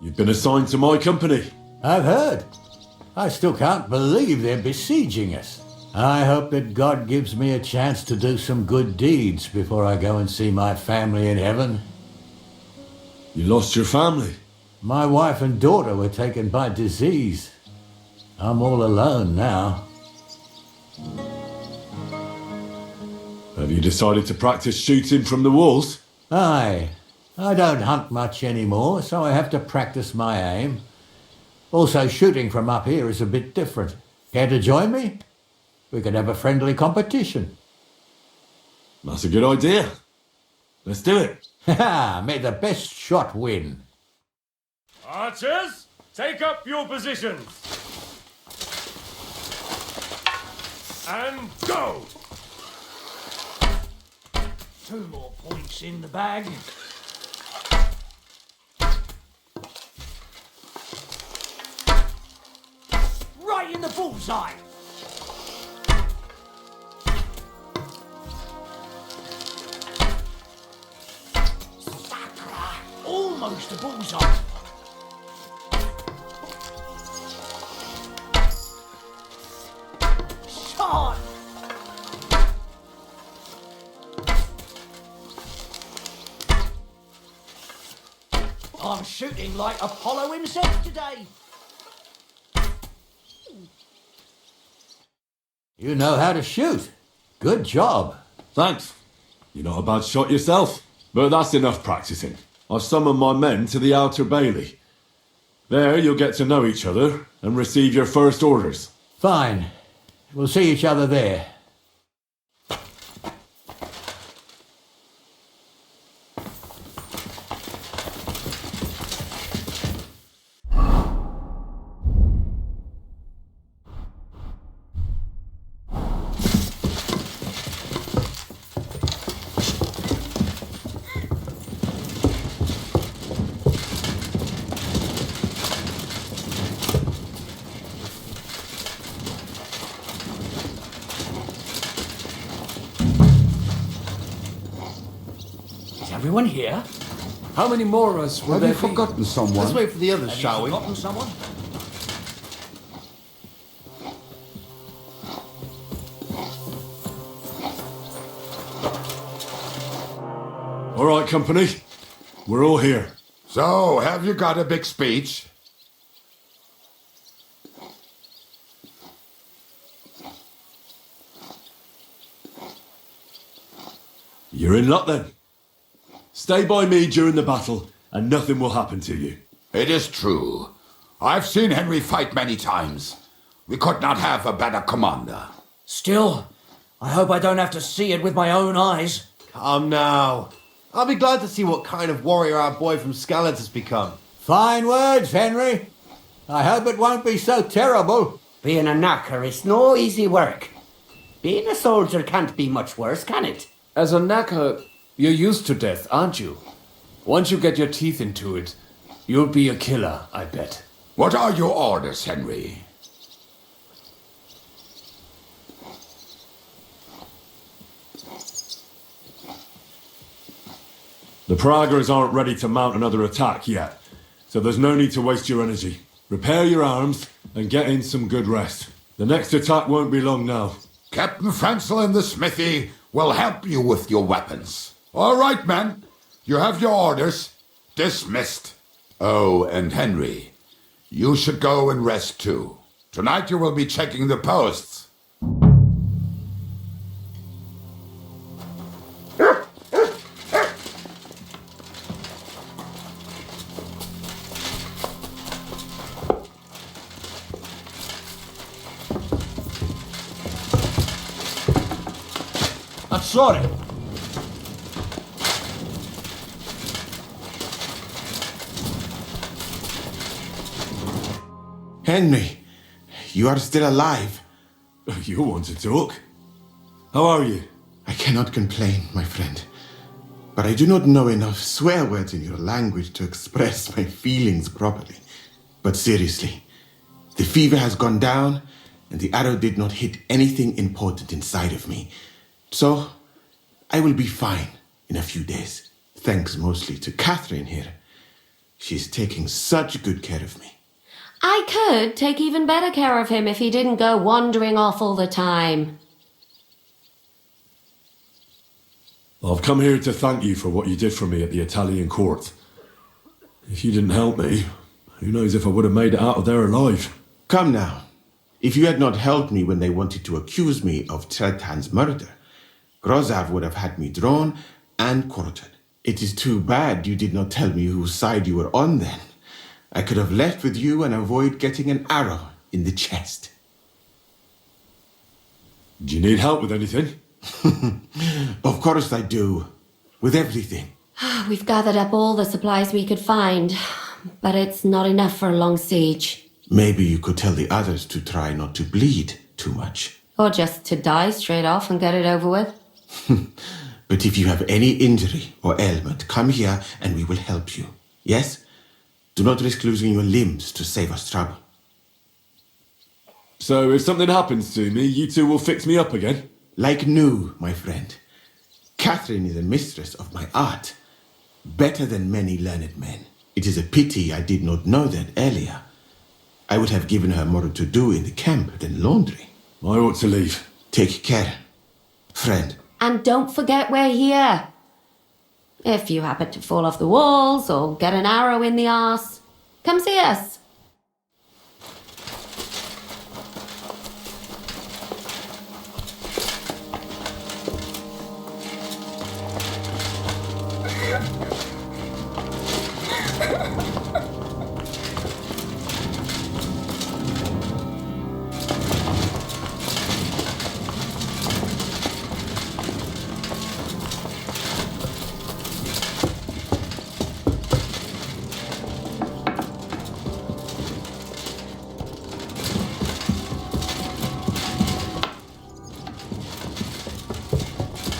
You've been assigned to my company. I've heard. I still can't believe they're besieging us. I hope that God gives me a chance to do some good deeds before I go and see my family in heaven. You lost your family? My wife and daughter were taken by disease. I'm all alone now. Have you decided to practice shooting from the walls? Aye. I don't hunt much anymore, so I have to practice my aim. Also, shooting from up here is a bit different. Care to join me? We could have a friendly competition. That's a good idea. Let's do it. Ha! May the best shot win. Archers, take up your positions. And go! 2 more points in the bag. Right in the bullseye. Sacre! Almost a bullseye. Shot! I'm shooting like Apollo himself today. You know how to shoot. Good job. Thanks. You're not a bad shot yourself. But that's enough practicing. I've summoned my men to the Outer Bailey. There you'll get to know each other and receive your first orders. Fine. We'll see each other there. Everyone here? How many more of us will Have there you be? forgotten someone? Let's wait for the others, Have shall you we? forgotten someone? All right, company. We're all here. So, have you got a big speech? You're in luck then. Stay by me during the battle, and nothing will happen to you. It is true. I've seen Henry fight many times. We could not have a better commander. Still, I hope I don't have to see it with my own eyes. Come now. I'll be glad to see what kind of warrior our boy from Scallard has become. Fine words, Henry. I hope it won't be so terrible. Being a knacker is no easy work. Being a soldier can't be much worse, can it? As a knacker, you're used to death, aren't you? Once you get your teeth into it, you'll be a killer, I bet. What are your orders, Henry? The Praggers aren't ready to mount another attack yet, so there's no need to waste your energy. Repair your arms and get in some good rest. The next attack won't be long now. Captain Frenzel in the smithy will help you with your weapons. All right, men. You have your orders. Dismissed. Oh, and Henry, you should go and rest too. Tonight you will be checking the posts. I'm sorry. Henry, you are still alive. You want to talk? How are you? I cannot complain, my friend. But I do not know enough swear words in your language to express my feelings properly. But seriously, the fever has gone down, and the arrow did not hit anything important inside of me. So, I will be fine in a few days. Thanks mostly to Catherine here. She's taking such good care of me. I could take even better care of him if he didn't go wandering off all the time. I've come here to thank you for what you did for me at the Italian court. If you didn't help me, who knows if I would have made it out of there alive. Come now. If you had not helped me when they wanted to accuse me of Tretan's murder, Grozav would have had me drawn and quartered. It is too bad you did not tell me whose side you were on then. I could have left with you and avoid getting an arrow in the chest. Do you need help with anything? Of course I do. With everything. We've gathered up all the supplies we could find, but it's not enough for a long siege. Maybe you could tell the others to try not to bleed too much. Or just to die straight off and get it over with. But if you have any injury or ailment, come here and we will help you. Yes? Do not risk losing your limbs to save us trouble. So if something happens to me, you two will fix me up again? Like new, my friend. Catherine is a mistress of my art. Better than many learned men. It is a pity I did not know that earlier. I would have given her more to do in the camp than laundry. I ought to leave. Take care, friend. And don't forget we're here. If you happen to fall off the walls or get an arrow in the arse, come see us.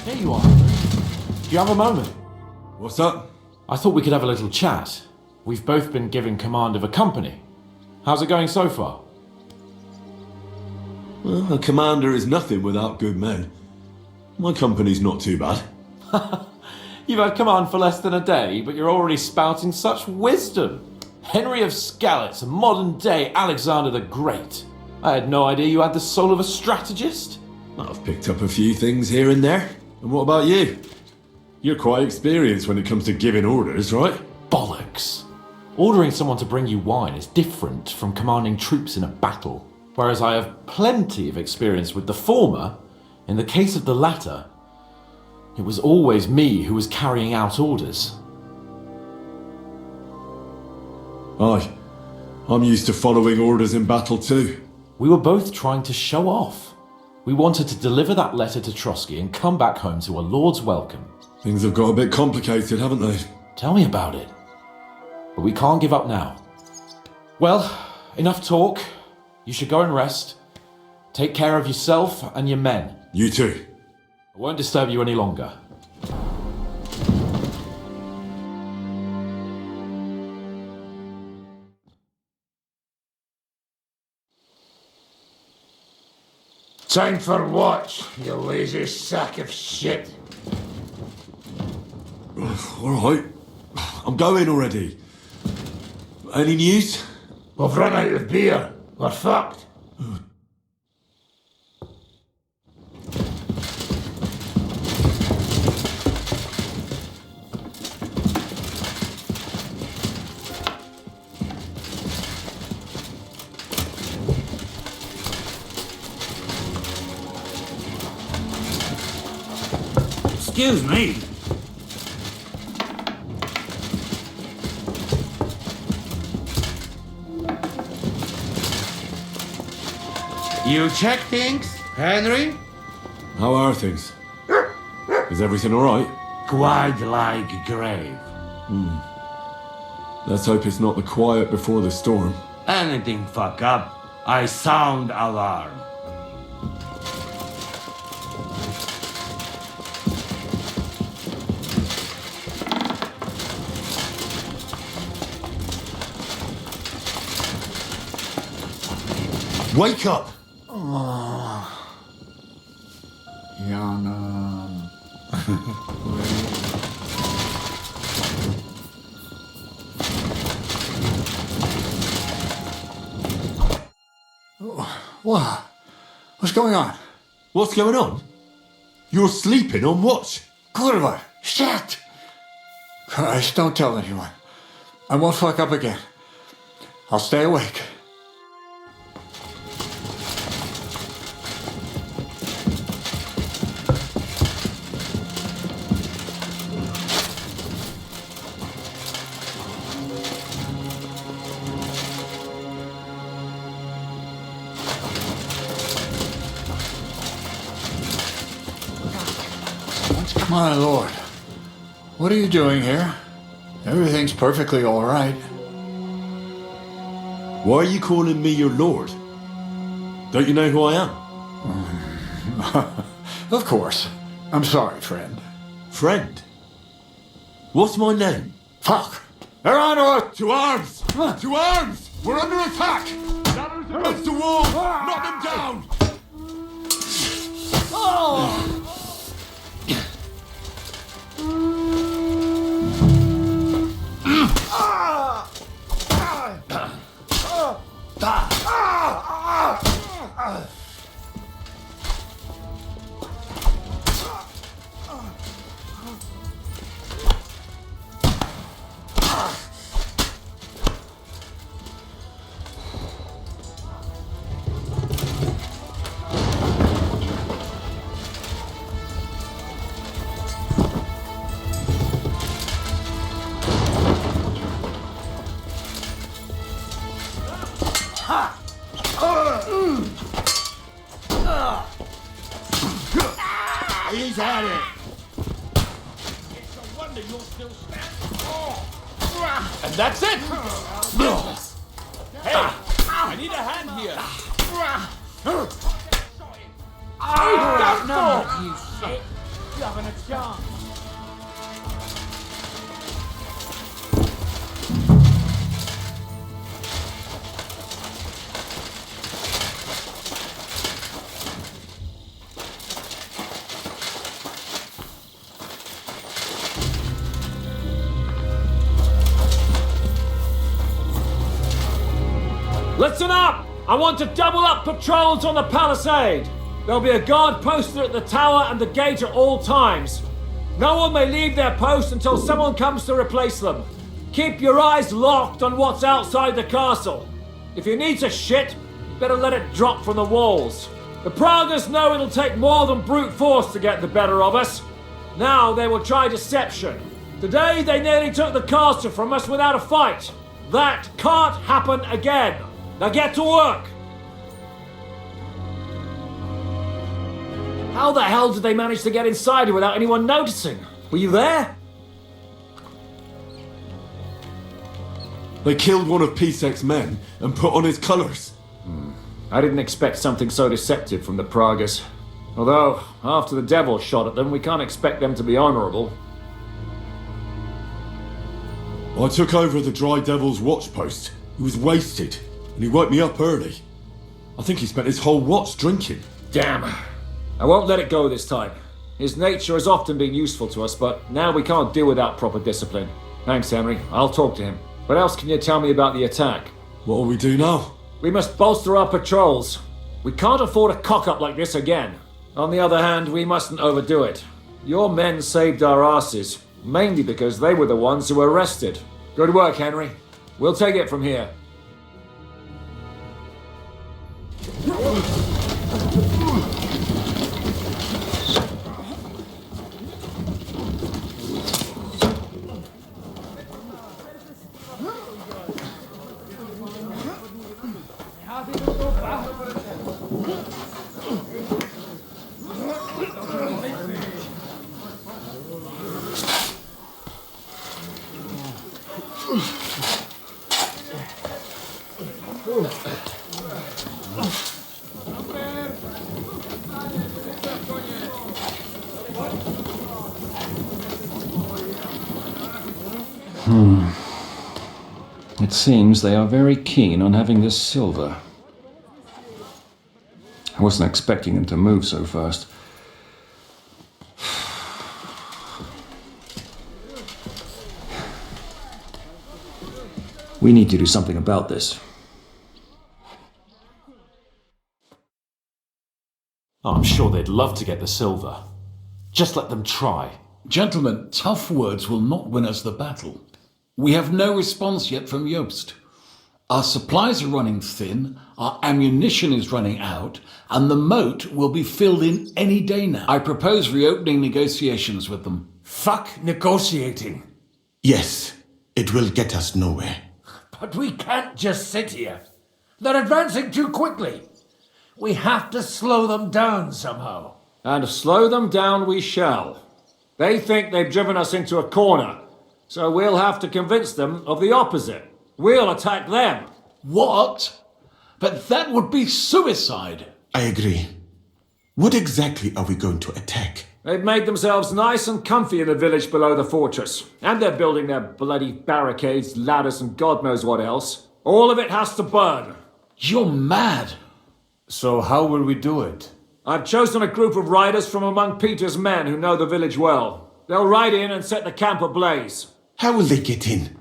There you are. Do you have a moment? What's up? I thought we could have a little chat. We've both been given command of a company. How's it going so far? Well, a commander is nothing without good men. My company's not too bad. You've had command for less than a day, but you're already spouting such wisdom. Henry of Skalitz, a modern-day Alexander the Great. I had no idea you had the soul of a strategist. I've picked up a few things here and there. And what about you? You're quite experienced when it comes to giving orders, right? Bollocks. Ordering someone to bring you wine is different from commanding troops in a battle. Whereas I have plenty of experience with the former, in the case of the latter, it was always me who was carrying out orders. Aye. I'm used to following orders in battle too. We were both trying to show off. We wanted to deliver that letter to Trotsky and come back home to a lord's welcome. Things have got a bit complicated, haven't they? Tell me about it. But we can't give up now. Well, enough talk. You should go and rest. Take care of yourself and your men. You too. I won't disturb you any longer. Time for what, you lazy sack of shit? All right. I'm going already. Any news? We've run out of beer. We're fucked. Excuse me. You check things, Henry? How are things? Is everything alright? Quite like grave. Let's hope it's not the quiet before the storm. Anything fuck up, I sound alarm. Wake up! Yana. What? What's going on? What's going on? You're sleeping on watch. Kurva! Shit! Christ, don't tell anyone. I won't fuck up again. I'll stay awake. My lord, what are you doing here? Everything's perfectly all right. Why are you calling me your lord? Don't you know who I am? Of course. I'm sorry, friend. Friend? What's my name? Fuck! They're on us! To arms! To arms! We're under attack! Against the wall! Knock them down! Oh! He's at it! It's a wonder you're still standing. And that's it! Hey, I need a hand here. None of you shit. You haven't a chance. Listen up! I want to double up patrols on the palisade. There'll be a guard posted at the tower and the gate at all times. No one may leave their post until someone comes to replace them. Keep your eyes locked on what's outside the castle. If you need to shit, better let it drop from the walls. The Pragas know it'll take more than brute force to get the better of us. Now they will try deception. Today they nearly took the castle from us without a fight. That can't happen again. Now get to work! How the hell did they manage to get inside here without anyone noticing? Were you there? They killed one of Pisek's men and put on his colours. I didn't expect something so deceptive from the Pragas. Although, after the devil shot at them, we can't expect them to be honourable. I took over the Dry Devil's watch post. He was wasted, and he woke me up early. I think he spent his whole watch drinking. Damn. I won't let it go this time. His nature has often been useful to us, but now we can't do without proper discipline. Thanks, Henry. I'll talk to him. What else can you tell me about the attack? What'll we do now? We must bolster our patrols. We can't afford a cock-up like this again. On the other hand, we mustn't overdo it. Your men saved our asses, mainly because they were the ones who were arrested. Good work, Henry. We'll take it from here. It seems they are very keen on having this silver. I wasn't expecting them to move so fast. We need to do something about this. I'm sure they'd love to get the silver. Just let them try. Gentlemen, tough words will not win us the battle. We have no response yet from Jobst. Our supplies are running thin, our ammunition is running out, and the moat will be filled in any day now. I propose reopening negotiations with them. Fuck negotiating. Yes, it will get us nowhere. But we can't just sit here. They're advancing too quickly. We have to slow them down somehow. And slow them down we shall. They think they've driven us into a corner, so we'll have to convince them of the opposite. We'll attack them. What? But that would be suicide. I agree. What exactly are we going to attack? They've made themselves nice and comfy in the village below the fortress. And they're building their bloody barricades, ladders, and God knows what else. All of it has to burn. You're mad. So how will we do it? I've chosen a group of riders from among Peter's men who know the village well. They'll ride in and set the camp ablaze. How will they get in?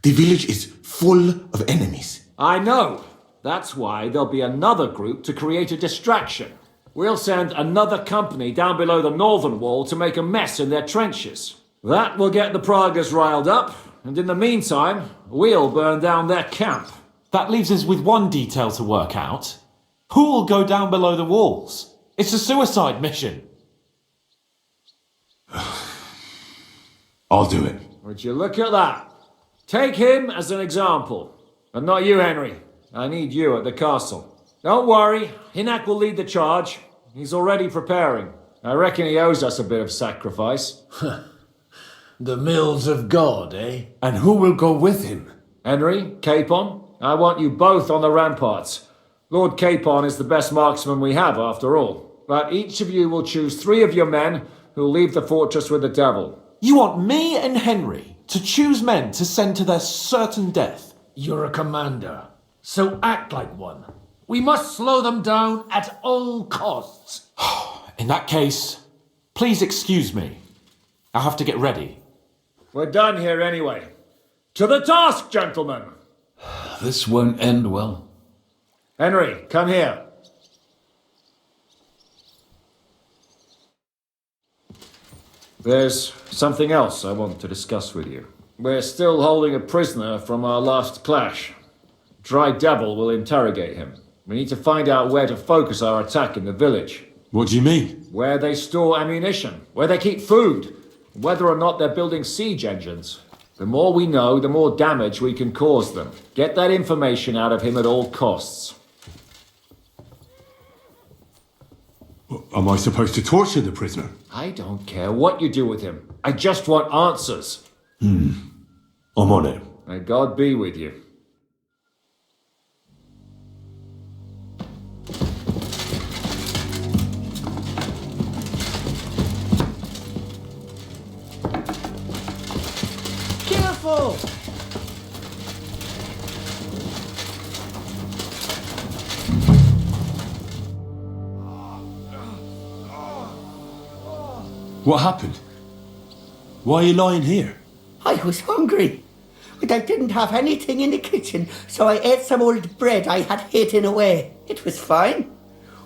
The village is full of enemies. I know. That's why there'll be another group to create a distraction. We'll send another company down below the northern wall to make a mess in their trenches. That will get the Pragas riled up, and in the meantime, we'll burn down their camp. That leaves us with one detail to work out. Who will go down below the walls? It's a suicide mission. I'll do it. Would you look at that? Take him as an example. And not you, Henry. I need you at the castle. Don't worry, Hinak will lead the charge. He's already preparing. I reckon he owes us a bit of sacrifice. The mills of God, eh? And who will go with him? Henry, Capon, I want you both on the ramparts. Lord Capon is the best marksman we have, after all. But each of you will choose 3 of your men who'll leave the fortress with the devil. You want me and Henry to choose men to send to their certain death? You're a commander, so act like one. We must slow them down at all costs. In that case, please excuse me. I have to get ready. We're done here anyway. To the task, gentlemen! This won't end well. Henry, come here. There's something else I want to discuss with you. We're still holding a prisoner from our last clash. Dry Devil will interrogate him. We need to find out where to focus our attack in the village. What do you mean? Where they store ammunition, where they keep food, whether or not they're building siege engines. The more we know, the more damage we can cause them. Get that information out of him at all costs. Am I supposed to torture the prisoner? I don't care what you do with him. I just want answers. I'm on it. May God be with you. Careful! What happened? Why are you lying here? I was hungry, but I didn't have anything in the kitchen, so I ate some old bread I had hidden away. It was fine.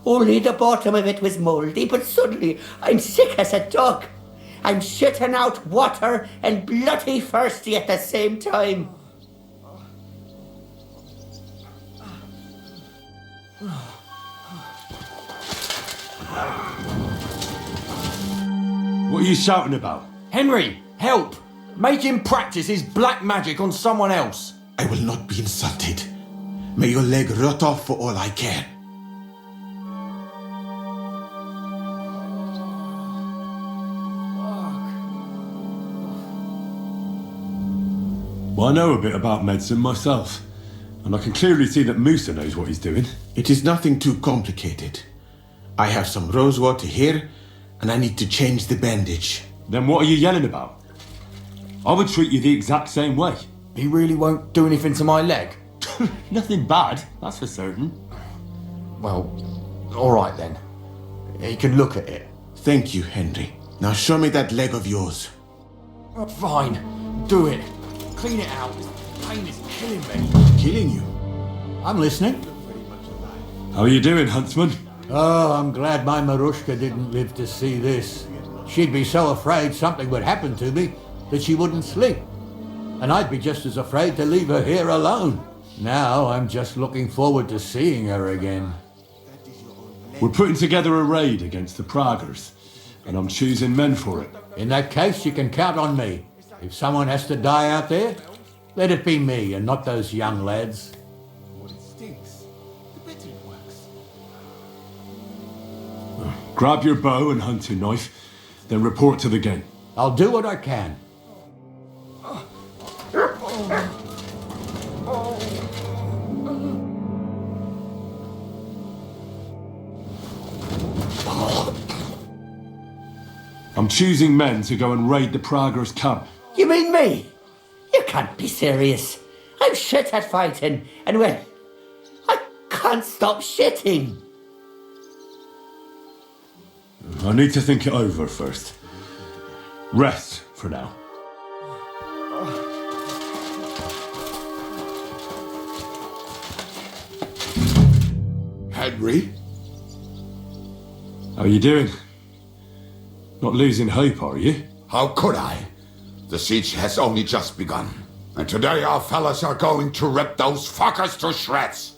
Only the bottom of it was mouldy, but suddenly I'm sick as a dog. I'm shitting out water and bloody thirsty at the same time. What are you shouting about? Henry, help! Make him practice his black magic on someone else. I will not be insulted. May your leg rot off for all I care. Well, I know a bit about medicine myself. And I can clearly see that Musa knows what he's doing. It is nothing too complicated. I have some rosewater here, and I need to change the bandage. Then what are you yelling about? I would treat you the exact same way. He really won't do anything to my leg? Nothing bad, that's for certain. Well, alright then. He can look at it. Thank you, Henry. Now show me that leg of yours. Fine, do it. Clean it out. This pain is killing me. Killing you? I'm listening. How are you doing, Huntsman? Oh, I'm glad my Marushka didn't live to see this. She'd be so afraid something would happen to me that she wouldn't sleep. And I'd be just as afraid to leave her here alone. Now I'm just looking forward to seeing her again. We're putting together a raid against the Praggers, and I'm choosing men for it. In that case, you can count on me. If someone has to die out there, let it be me and not those young lads. Grab your bow and hunting knife, then report to the gate. I'll do what I can. I'm choosing men to go and raid the Praggers' camp. You mean me? You can't be serious. I'm shit at fighting, and well, I can't stop shitting. I need to think it over first. Rest for now. Henry? How are you doing? Not losing hope, are you? How could I? The siege has only just begun. And today our fellas are going to rip those fuckers to shreds.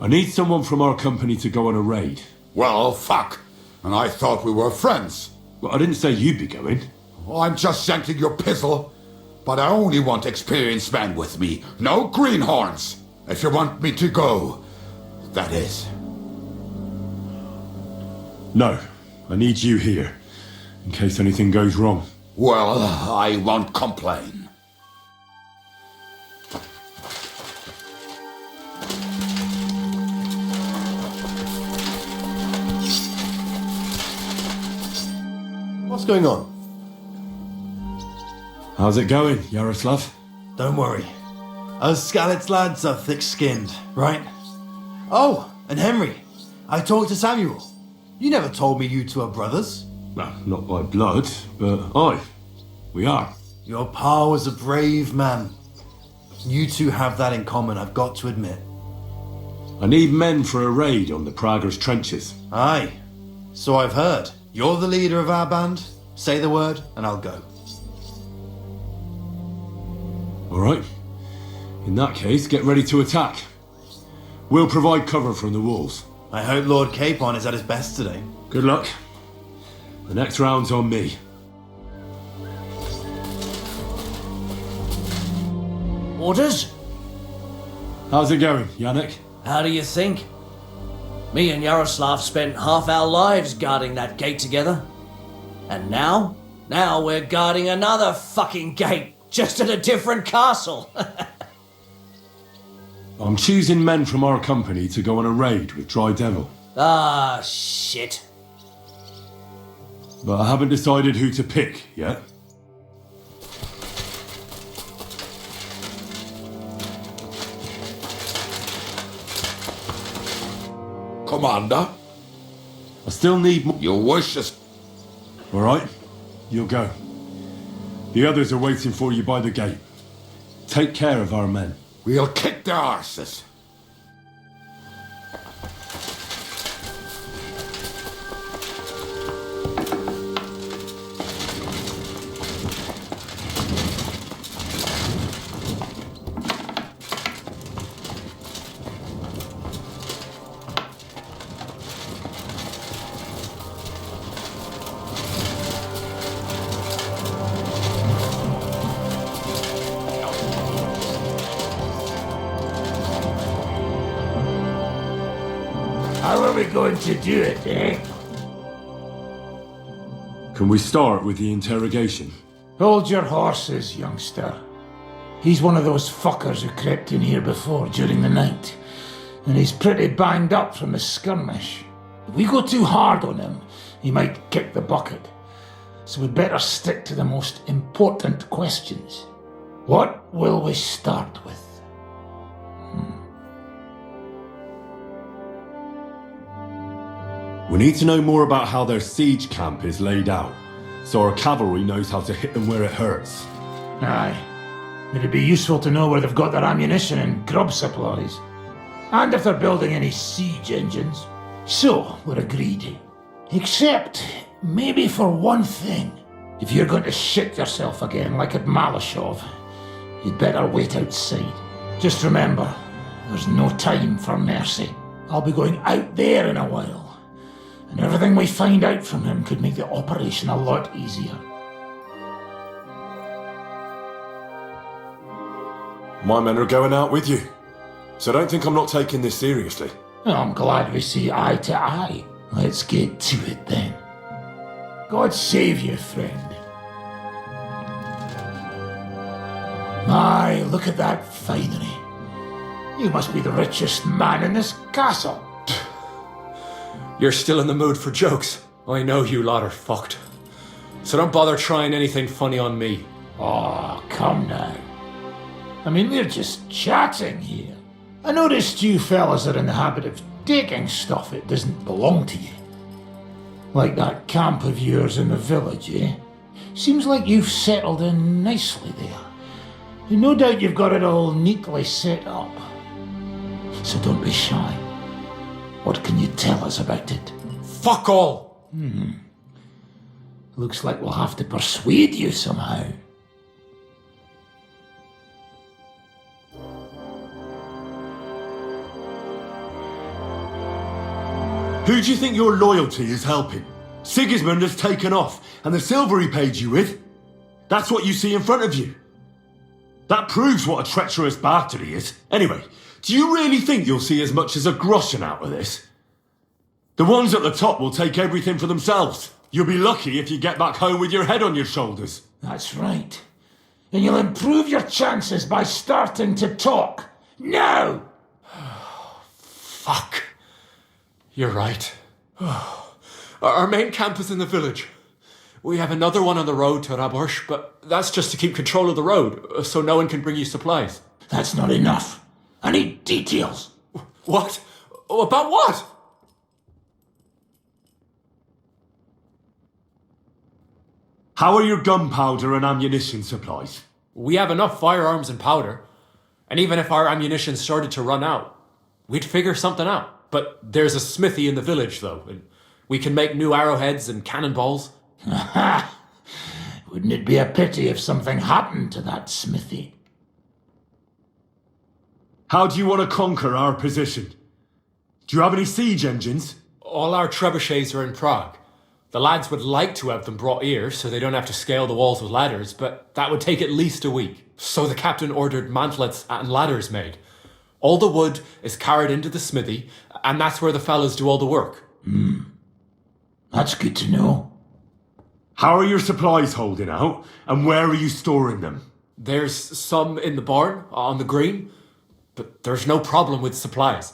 I need someone from our company to go on a raid. Well, fuck. And I thought we were friends. Well, I didn't say you'd be going. Oh, I'm just scenting your pizzle. But I only want experienced men with me. No greenhorns. If you want me to go, that is. No, I need you here, in case anything goes wrong. Well, I won't complain. What's going on? How's it going, Yaroslav? Don't worry. Us Skalitz lads are thick-skinned, right? Oh, and Henry. I talked to Samuel. You never told me you two are brothers. Well, not by blood, but aye, we are. Your pa was a brave man. You two have that in common, I've got to admit. I need men for a raid on the Praggers' trenches. Aye, so I've heard. You're the leader of our band. Say the word, and I'll go. All right. In that case, get ready to attack. We'll provide cover from the walls. I hope Lord Capon is at his best today. Good luck. The next round's on me. Orders? How's it going, Yannick? How do you think? Me and Yaroslav spent half our lives guarding that gate together. And now? Now we're guarding another fucking gate, just at a different castle. I'm choosing men from our company to go on a raid with Dry Devil. Ah, shit. But I haven't decided who to pick yet. Commander? I still need more. Your wishes. All right, you'll go. The others are waiting for you by the gate. Take care of our men. We'll kick their arses. How are we going to do it, eh? Can we start with the interrogation? Hold your horses, youngster. He's one of those fuckers who crept in here before during the night, and he's pretty banged up from the skirmish. If we go too hard on him, he might kick the bucket. So we'd better stick to the most important questions. What will we start with? We need to know more about how their siege camp is laid out, so our cavalry knows how to hit them where it hurts. Aye. It'd be useful to know where they've got their ammunition and grub supplies. And if they're building any siege engines. So, we're agreed. Except, maybe for one thing. If you're going to shit yourself again like at Malashov, you'd better wait outside. Just remember, there's no time for mercy. I'll be going out there in a while. And everything we find out from him could make the operation a lot easier. My men are going out with you, so don't think I'm not taking this seriously. I'm glad we see eye to eye. Let's get to it then. God save you, friend. My, look at that finery. You must be the richest man in this castle. You're still in the mood for jokes. I know you lot are fucked. So don't bother trying anything funny on me. Oh, come now. I mean, we're just chatting here. I noticed you fellas are in the habit of taking stuff that doesn't belong to you. Like that camp of yours in the village, eh? Seems like you've settled in nicely there. And no doubt you've got it all neatly set up. So don't be shy. What can you tell us about it? Fuck all! Looks like we'll have to persuade you somehow. Who do you think your loyalty is helping? Sigismund has taken off, and the silver he paid you with? That's what you see in front of you. That proves what a treacherous bastard he is. Anyway, do you really think you'll see as much as a groschen out of this? The ones at the top will take everything for themselves. You'll be lucky if you get back home with your head on your shoulders. That's right. And you'll improve your chances by starting to talk. Now! Fuck. You're right. Our main camp is in the village. We have another one on the road to Raborsh, but that's just to keep control of the road, so no one can bring you supplies. That's not enough. I need details. What? About what? How are your gunpowder and ammunition supplies? We have enough firearms and powder. And even if our ammunition started to run out, we'd figure something out. But there's a smithy in the village, though, and we can make new arrowheads and cannonballs. Wouldn't it be a pity if something happened to that smithy? How do you want to conquer our position? Do you have any siege engines? All our trebuchets are in Prague. The lads would like to have them brought here so they don't have to scale the walls with ladders, but that would take at least a week. So the captain ordered mantlets and ladders made. All the wood is carried into the smithy, and that's where the fellas do all the work. That's good to know. How are your supplies holding out, and where are you storing them? There's some in the barn, on the green, but there's no problem with supplies.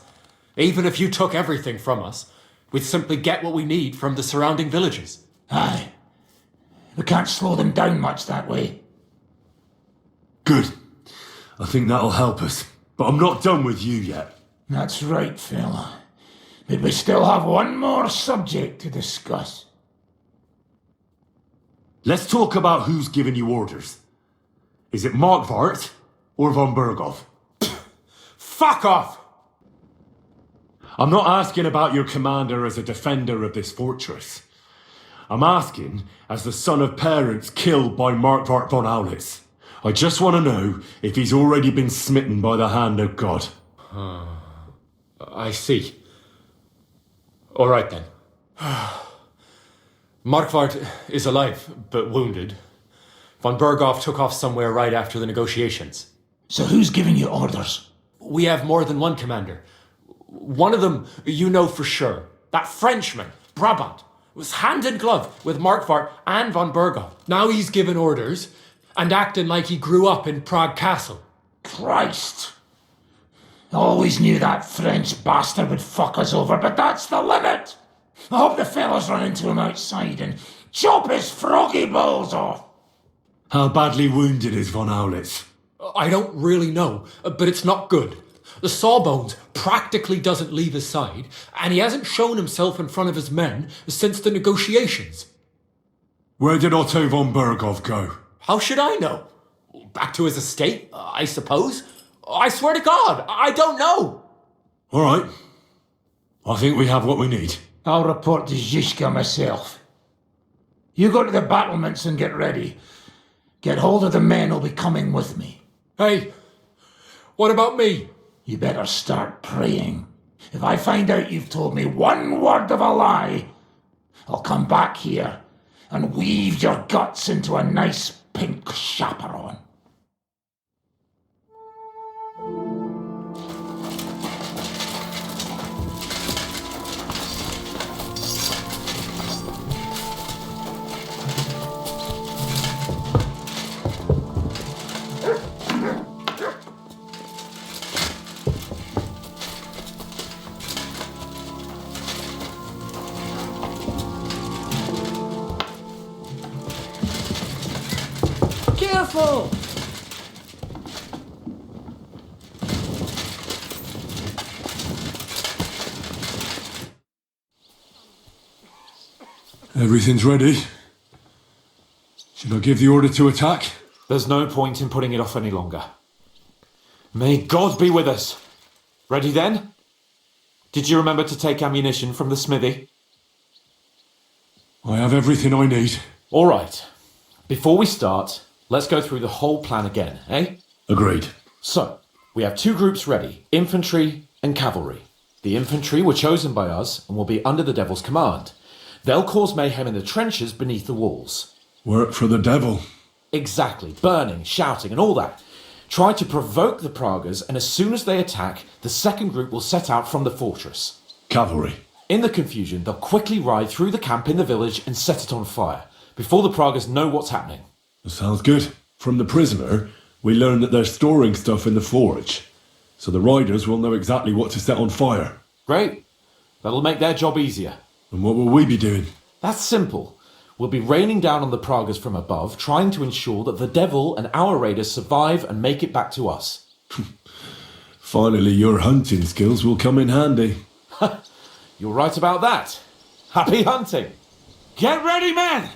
Even if you took everything from us, we'd simply get what we need from the surrounding villages. Aye. We can't slow them down much that way. Good. I think that'll help us. But I'm not done with you yet. That's right, fella. But we still have one more subject to discuss. Let's talk about who's giving you orders. Is it Markvart or von Berghoff? Fuck off! I'm not asking about your commander as a defender of this fortress. I'm asking as the son of parents killed by Markvart von Aulitz. I just want to know if he's already been smitten by the hand of God. I see. All right then. Markvart is alive, but wounded. Von Berghoff took off somewhere right after the negotiations. So who's giving you orders? We have more than one commander. One of them you know for sure. That Frenchman, Brabant, was hand in glove with Markvart and von Berghoff. Now he's given orders, and acting like he grew up in Prague Castle. Christ! Always knew that French bastard would fuck us over, but that's the limit! I hope the fellas run into him outside and chop his froggy balls off! How badly wounded is von Aulitz? I don't really know, but it's not good. The sawbones practically doesn't leave his side, and he hasn't shown himself in front of his men since the negotiations. Where did Otto von Berghoff go? How should I know? Back to his estate, I suppose. I swear to God, I don't know. All right. I think we have what we need. I'll report to Zizka myself. You go to the battlements and get ready. Get hold of the men who'll be coming with me. Hey, what about me? You better start praying. If I find out you've told me one word of a lie, I'll come back here and weave your guts into a nice pink chaperon. Careful! Everything's ready. Should I give the order to attack? There's no point in putting it off any longer. May God be with us. Ready then? Did you remember to take ammunition from the smithy? I have everything I need. All right. Before we start, let's go through the whole plan again, eh? Agreed. So, we have two groups ready, infantry and cavalry. The infantry were chosen by us and will be under the Devil's command. They'll cause mayhem in the trenches beneath the walls. Work for the Devil. Exactly, burning, shouting and all that. Try to provoke the Pragas, and as soon as they attack, the second group will set out from the fortress. Cavalry. In the confusion, they'll quickly ride through the camp in the village and set it on fire, before the Pragas know what's happening. Sounds good. From the prisoner, we learned that they're storing stuff in the forge, so the riders will know exactly what to set on fire. Great. That'll make their job easier. And what will we be doing? That's simple. We'll be raining down on the Pragas from above, trying to ensure that the Devil and our raiders survive and make it back to us. Finally, your hunting skills will come in handy. You're right about that. Happy hunting! Get ready, men!